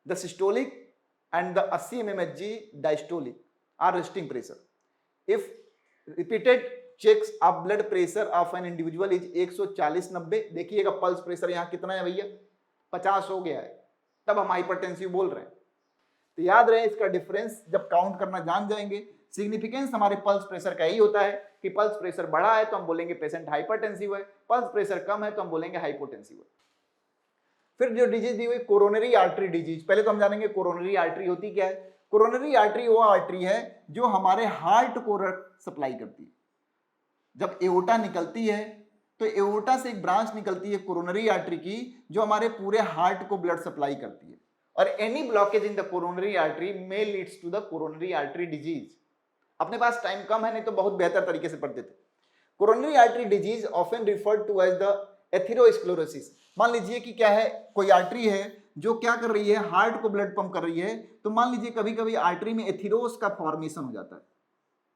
the systolic and the 80 mmHg diastolic are resting pressure. If repeated checks of blood pressure of an individual is 140/90, देखिएगा pulse pressure यहाँ कितना है भैया, 50 हो गया है, तब हम हाइपरटेंसिव बोल रहे हैं। तो याद रहे इसका डिफरेंस जब काउंट करना जान जाएंगे। सिग्निफिकेंस हमारे पल्स प्रेशर का यही होता है कि पल्स प्रेशर बढ़ा है तो हम बोलेंगे पेशेंट हाइपरटेंसिव है, पल्स प्रेशर कम है तो हम बोलेंगे हाइपोटेंसिव है। फिर जो डिजीज दी हुई कोरोनरी आर्टरी डिजीज, पहले तो हम जानेंगे कोरोनरी आर्टरी होती क्या है। कोरोनरी आर्टरी वो आर्टरी है जो हमारे हार्ट को सप्लाई करती है। जब एओर्टा निकलती है तो एओर्टा से एक ब्रांच निकलती है कोरोनरी आर्टरी की जो हमारे पूरे हार्ट को ब्लड सप्लाई करती है। और any blockage in the coronary artery may leads to the coronary artery disease. अपने पास टाइम कम है, नहीं तो बहुत बेहतर तरीके से पढ़ते थे। Coronary artery disease often referred to as the atherosclerosis. मान लीजिए कि क्या है, कोई आर्टरी है जो क्या कर रही है, हार्ट को ब्लड पंप कर रही है, तो मान लीजिए कभी कभी आर्टरी में एथिरोस का फॉर्मेशन हो जाता है।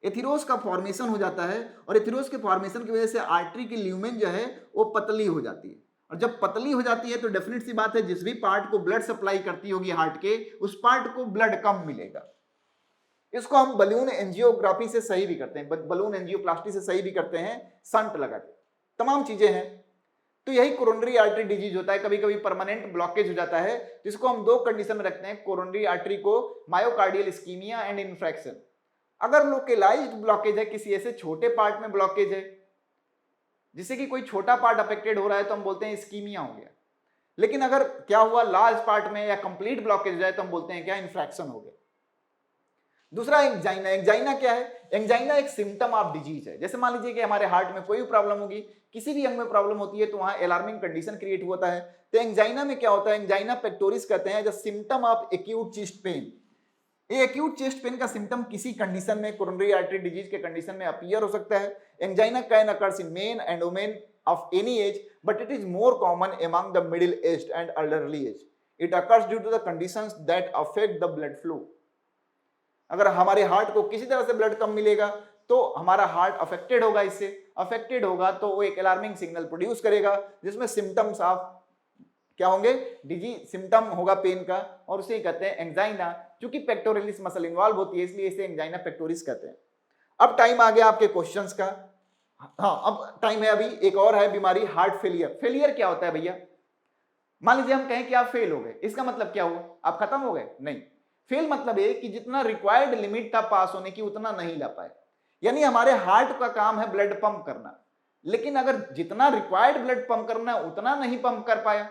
एथिरोस का फॉर्मेशन हो जाता है और एथिरोस के फॉर्मेशन की वजह से आर्टरी की ल्यूमेन जो है वो पतली हो जाती है। और जब पतली हो जाती है तो डेफिनेट सी बात है जिस भी पार्ट को ब्लड सप्लाई करती होगी हार्ट के, उस पार्ट को ब्लड कम मिलेगा। इसको हम बलून एंजियोग्राफी से सही भी करते हैं, बलून एंजियोप्लास्टी से सही भी करते हैं, संट लगा के, तमाम चीजें हैं। तो यही कोरोनरी आर्टरी डिजीज होता है। कभी कभी परमानेंट ब्लॉकेज हो जाता है, जिसको हम दो कंडीशन में रखते हैं कोरोनरी आर्टरी को, मायोकार्डियल इस्कीमिया एंड इन्फ्रैक्शन। अगर लोकेलाइज्ड ब्लॉकेज है, किसी ऐसे छोटे पार्ट में ब्लॉकेज है जिससे कि कोई छोटा पार्ट अफेक्टेड हो रहा है, तो हम बोलते हैं इस्कीमिया हो गया। लेकिन अगर क्या हुआ लार्ज पार्ट में या कंप्लीट ब्लॉकेज हो जाए तो हम बोलते हैं क्या, इन्फ्रैक्शन हो गया। दूसरा एंजाइना। एंजाइना क्या है? एंजाइना एक सिम्टम ऑफ डिजीज है। जैसे मान लीजिए कि हमारे हार्ट में कोई प्रॉब्लम होगी, किसी भी अंग में प्रॉब्लम होती है तो वहां अलार्मिंग कंडीशन क्रिएट होता है। तो एंजाइना में क्या होता है, एंजाइना पेक्टोरिस कहते हैं, the symptom of acute chest pain. ये एक्यूट चेस्ट पेन का सिम्टम किसी कंडीशन में, कोरोनरी आर्टरी डिजीज के कंडीशन में अपीयर हो सकता है। Angina can occurs in men and women of any age, but it is more common among the middle age and elderly age. It occurs due to the conditions that affect the blood flow. अगर हमारे heart को किसी तरह से blood कम मिलेगा तो हमारा heart affected होगा, इससे अफेक्टेड होगा तो वो एक अलार्मिंग सिग्नल प्रोड्यूस करेगा जिसमें सिम्टम्स ऑफ क्या होंगे, डिजीज सिम्टम होगा पेन का, और उसे कहते हैं एंजाइना। क्योंकि पेक्टोरियलिस मसल इन्वॉल्व होती है इसलिए इसे एंजाइना पेक्टोरिस कहते हैं। अब टाइम आ गया आपके क्वेश्चंस का। हाँ, अब टाइम है अभी। एक और है बीमारी, हार्ट फेलियर। फेलियर क्या होता है भैया? मान लीजिए हम कहें कि आप फेल हो गए, इसका मतलब क्या हुआ, आप खत्म हो गए? नहीं, फेल मतलब है कि जितना रिक्वायर्ड लिमिट था पास होने की उतना नहीं ला पाए। यानी हमारे हार्ट का काम है ब्लड पंप करना, लेकिन अगर जितना रिक्वायर्ड ब्लड पंप करना है उतना नहीं पंप कर पाया,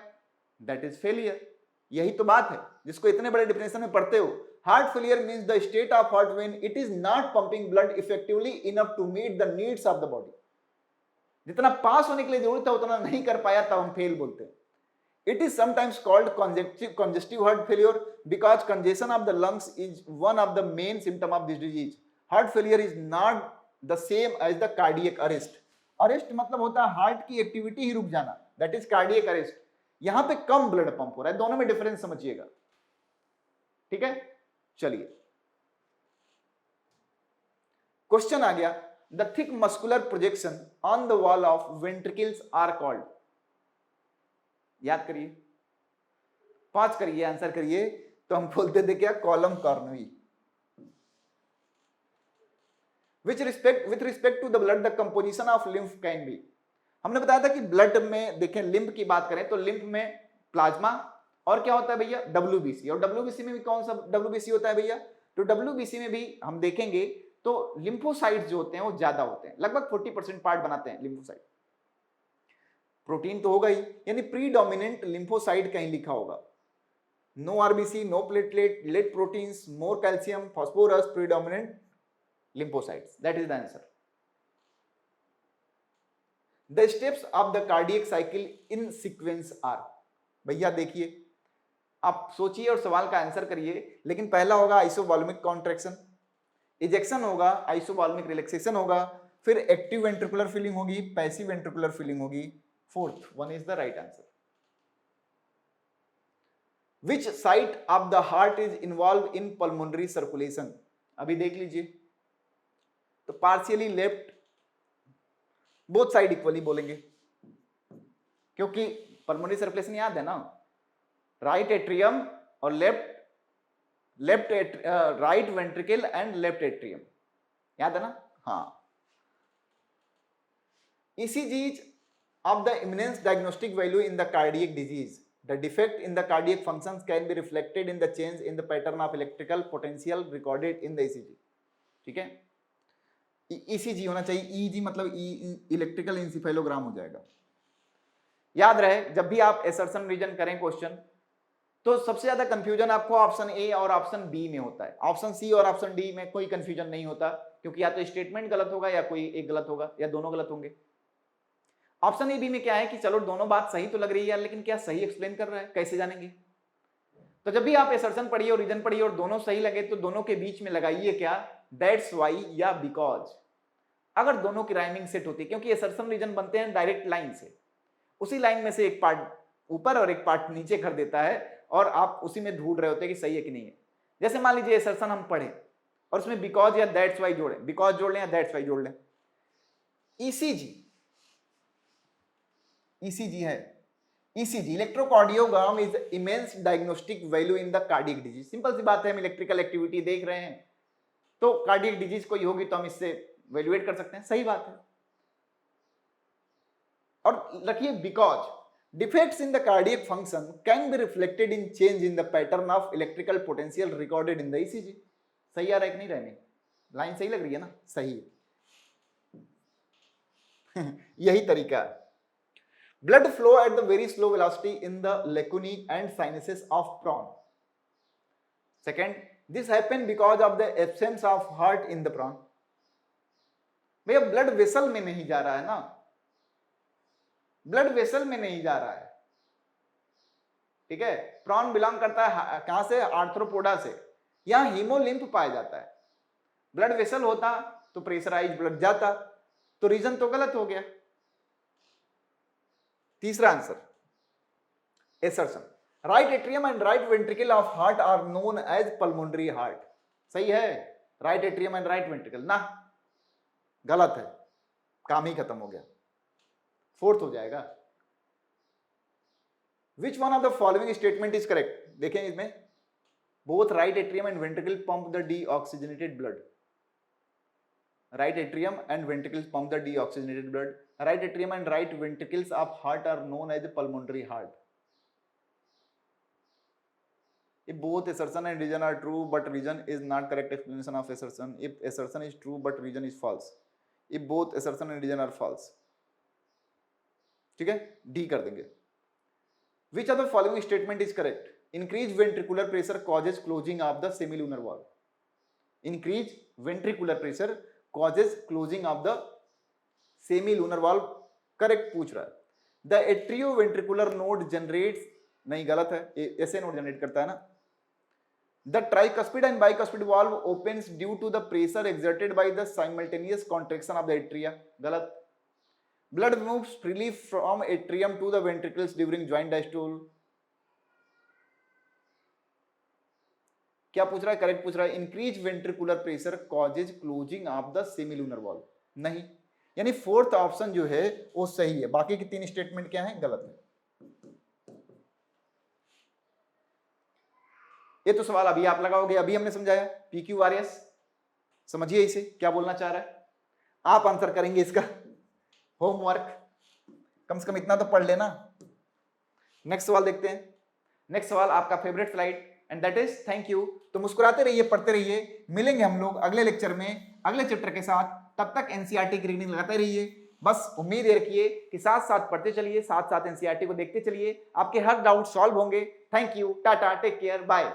दैट इज फेलियर। यही तो बात है जिसको इतने बड़े डिफिनेशन में पढ़ते हो। Heart failure means the state of heart when it is not pumping blood effectively enough to meet the needs of the body. जितना पास होने के लिए जरूरत था उतना नहीं कर पाया, तब हम फेल बोलते हैं। It is sometimes called congestive heart failure because congestion of the lungs is one of the main symptom of this disease. Heart failure is not the same as the cardiac arrest. Arrest मतलब होता है heart की activity ही रुक जाना, that is cardiac arrest. यहां पे कम blood pump हो रहा है, दोनों में डिफरेंस समझिएगा। ठीक है, चलिए क्वेश्चन आ गया, the thick muscular projection on the wall of ventricles are called. याद करिए, पांच करिए, आंसर करिए। तो हम बोलते थे क्या, कॉलम कॉर्नवी। With respect to the blood the composition of lymph can be. हमने बताया था कि ब्लड में देखें, लिम्फ की बात करें तो लिम्फ में प्लाज्मा और क्या होता है भैया, डब्ल्यूबीसी। और डब्ल्यूबीसी में भी कौन सा डब्ल्यूबीसी होता है भैया? तो डब्ल्यूबीसी में भी हम देखेंगे तो लिम्फोसाइट्स जो होते हैं वो ज्यादा होते हैं, लगभग 40% पार्ट बनाते हैं लिम्फोसाइट। प्रोटीन तो होगा ही, यानी प्रीडोमिनेंट लिम्फोसाइट कहीं लिखा होगा। No RBC, no platelet, late proteins, more calcium, phosphorus, predominant lymphocytes, that is the answer. The steps of the cardiac cycle in sequence are. भैया देखिए, आप सोचिए और सवाल का आंसर करिए। लेकिन पहला होगा आइसोवॉल्यूमिक कॉन्ट्रैक्शन, इजेक्शन होगा, आइसोवॉल्यूमिक रिलैक्सेशन होगा, फिर एक्टिव वेंट्रिकुलर फीलिंग होगी, पैसिव वेंट्रिकुलर फीलिंग होगी। Fourth one is the right answer. Which site of the heart is involve in pulmonary circulation, अभी देख लीजिए, तो partially left, both side equally बोलेंगे, क्योंकि पल्मोनरी सर्कुलेशन याद है ना, राइट एट्रियम और right ventricle and left atrium, याद है ना, हाँ। ECGs of the imminence diagnostic value in the cardiac disease. The defect in the cardiac functions can be reflected in the change in the pattern of electrical potential recorded in the ECG. ठीक है, ECG होना चाहिए, EEG मतलब electrical encephalogram हो जाएगा। याद रहे जब भी आप एसर्शन रीजन करें क्वेश्चन, तो सबसे ज्यादा कंफ्यूजन आपको ऑप्शन ए और ऑप्शन बी में होता है, ऑप्शन सी और ऑप्शन डी में कोई कंफ्यूजन नहीं होता, क्योंकि या तो स्टेटमेंट गलत होगा या कोई एक गलत होगा या दोनों गलत होंगे। ऑप्शन ए बी में क्या है कि चलो दोनों बात सही तो लग रही है यार, लेकिन क्या सही एक्सप्लेन कर रहा है, कैसे जानेंगे? तो जब भी आप एसर्शन पढ़िए और रीजन पढ़िए और दोनों सही लगे तो दोनों के बीच में लगाइए क्या, दैट्स वाई या बिकॉज। अगर दोनों की राइमिंग सेट होती है, क्योंकि एसर्शन रीजन बनते हैं डायरेक्ट लाइन से, उसी लाइन में से एक पार्ट ऊपर और एक पार्ट नीचे कर देता है और आप उसी में ढूंढ रहे होते हैं कि सही है कि नहीं है। जैसे मान लीजिए एसर्शन हम पढ़े और उसमें बिकॉज या दैट्स वाई जोड़े, बिकॉज जोड़ लें या दैट्स वाई जोड़ लें। ECG है, ECG electrocardiogram is immense diagnostic value in the cardiac disease. Simple सी बात है, हम इलेक्ट्रिकल एक्टिविटी देख रहे हैं तो कार्डियक डिजीज कोई होगी तो हम इससे वैल्यूएट कर सकते हैं, सही बात है। और रखिए because defects in the cardiac function can be reflected in change in the pattern of electrical potential recorded in the ECG। सही आ रहा है कि नहीं रहने, लाइन सही लग रही है ना, सही है। यही तरीका है। Blood flow at the very slow velocity in the lacunae and sinuses of prawn. Second, this happen because of the absence of heart in the prawn। भैया ब्लड वेसल में नहीं जा रहा है ना, ब्लड वेसल में नहीं जा रहा है, ठीक है। प्रॉन बिलोंग करता है कहां से, आर्थ्रोपोडा से, यहां हीमोलिम्फ पाया जाता है। ब्लड वेसल होता तो प्रेशराइज ब्लड जाता, तो रीजन तो गलत हो गया। तीसरा answer assertion, right atrium and right ventricle of heart are known as pulmonary heart. सही है, right atrium and right ventricle ना, गलत है, काम ही खत्म हो गया, फोर्थ हो जाएगा। Which one of the following statement is correct, देखें इसमें, both right atrium and ventricle pump the deoxygenated blood. Right atrium and ventricles pump the deoxygenated blood. Right atrium and right ventricles of heart are known as pulmonary heart. If both assertion and reason are true but reason is not correct explanation of assertion, if assertion is true but reason is false, if both assertion and reason are false, ठीक है, D कर देंगे। Which of the following statement is correct? Increased ventricular pressure causes closing of the semilunar valve. Increased ventricular pressure causes closing of the semilunar valve, correct पूछ रहा है। The atrioventricular node generates, नहीं गलत है, ऐसे node generate करता है ना। The tricuspid and bicuspid valve opens due to the pressure exerted by the simultaneous contraction of the atria, गलत। Blood moves freely from atrium to the ventricles during joint diastole, क्या पूछ रहा है, correct पूछ रहा है। Increase ventricular pressure causes closing of the semilunar valve, नहीं, यानी फोर्थ ऑप्शन जो है वो सही है, बाकी की तीन स्टेटमेंट क्या है, गलत है। ये तो सवाल अभी आप लगाओगे, अभी हमने समझाया PQRS, समझिए इसे क्या बोलना चाह रहा है, आप आंसर करेंगे इसका। होमवर्क कम से कम इतना तो पढ़ लेना। नेक्स्ट सवाल देखते हैं। नेक्स्ट सवाल आपका favourite slide, and that is thank you. तो मुस्कुराते रहिए, पढ़ते रहिए, मिलेंगे हम लोग अगले लेक्चर में अगले चैप्टर के साथ। तब तक एनसीईआरटी की रीडिंग लगाते रहिए, बस उम्मीद ये रखिए कि साथ साथ पढ़ते चलिए, साथ साथ एनसीईआरटी को देखते चलिए, आपके हर डाउट सॉल्व होंगे। Thank you, tata, take care, bye.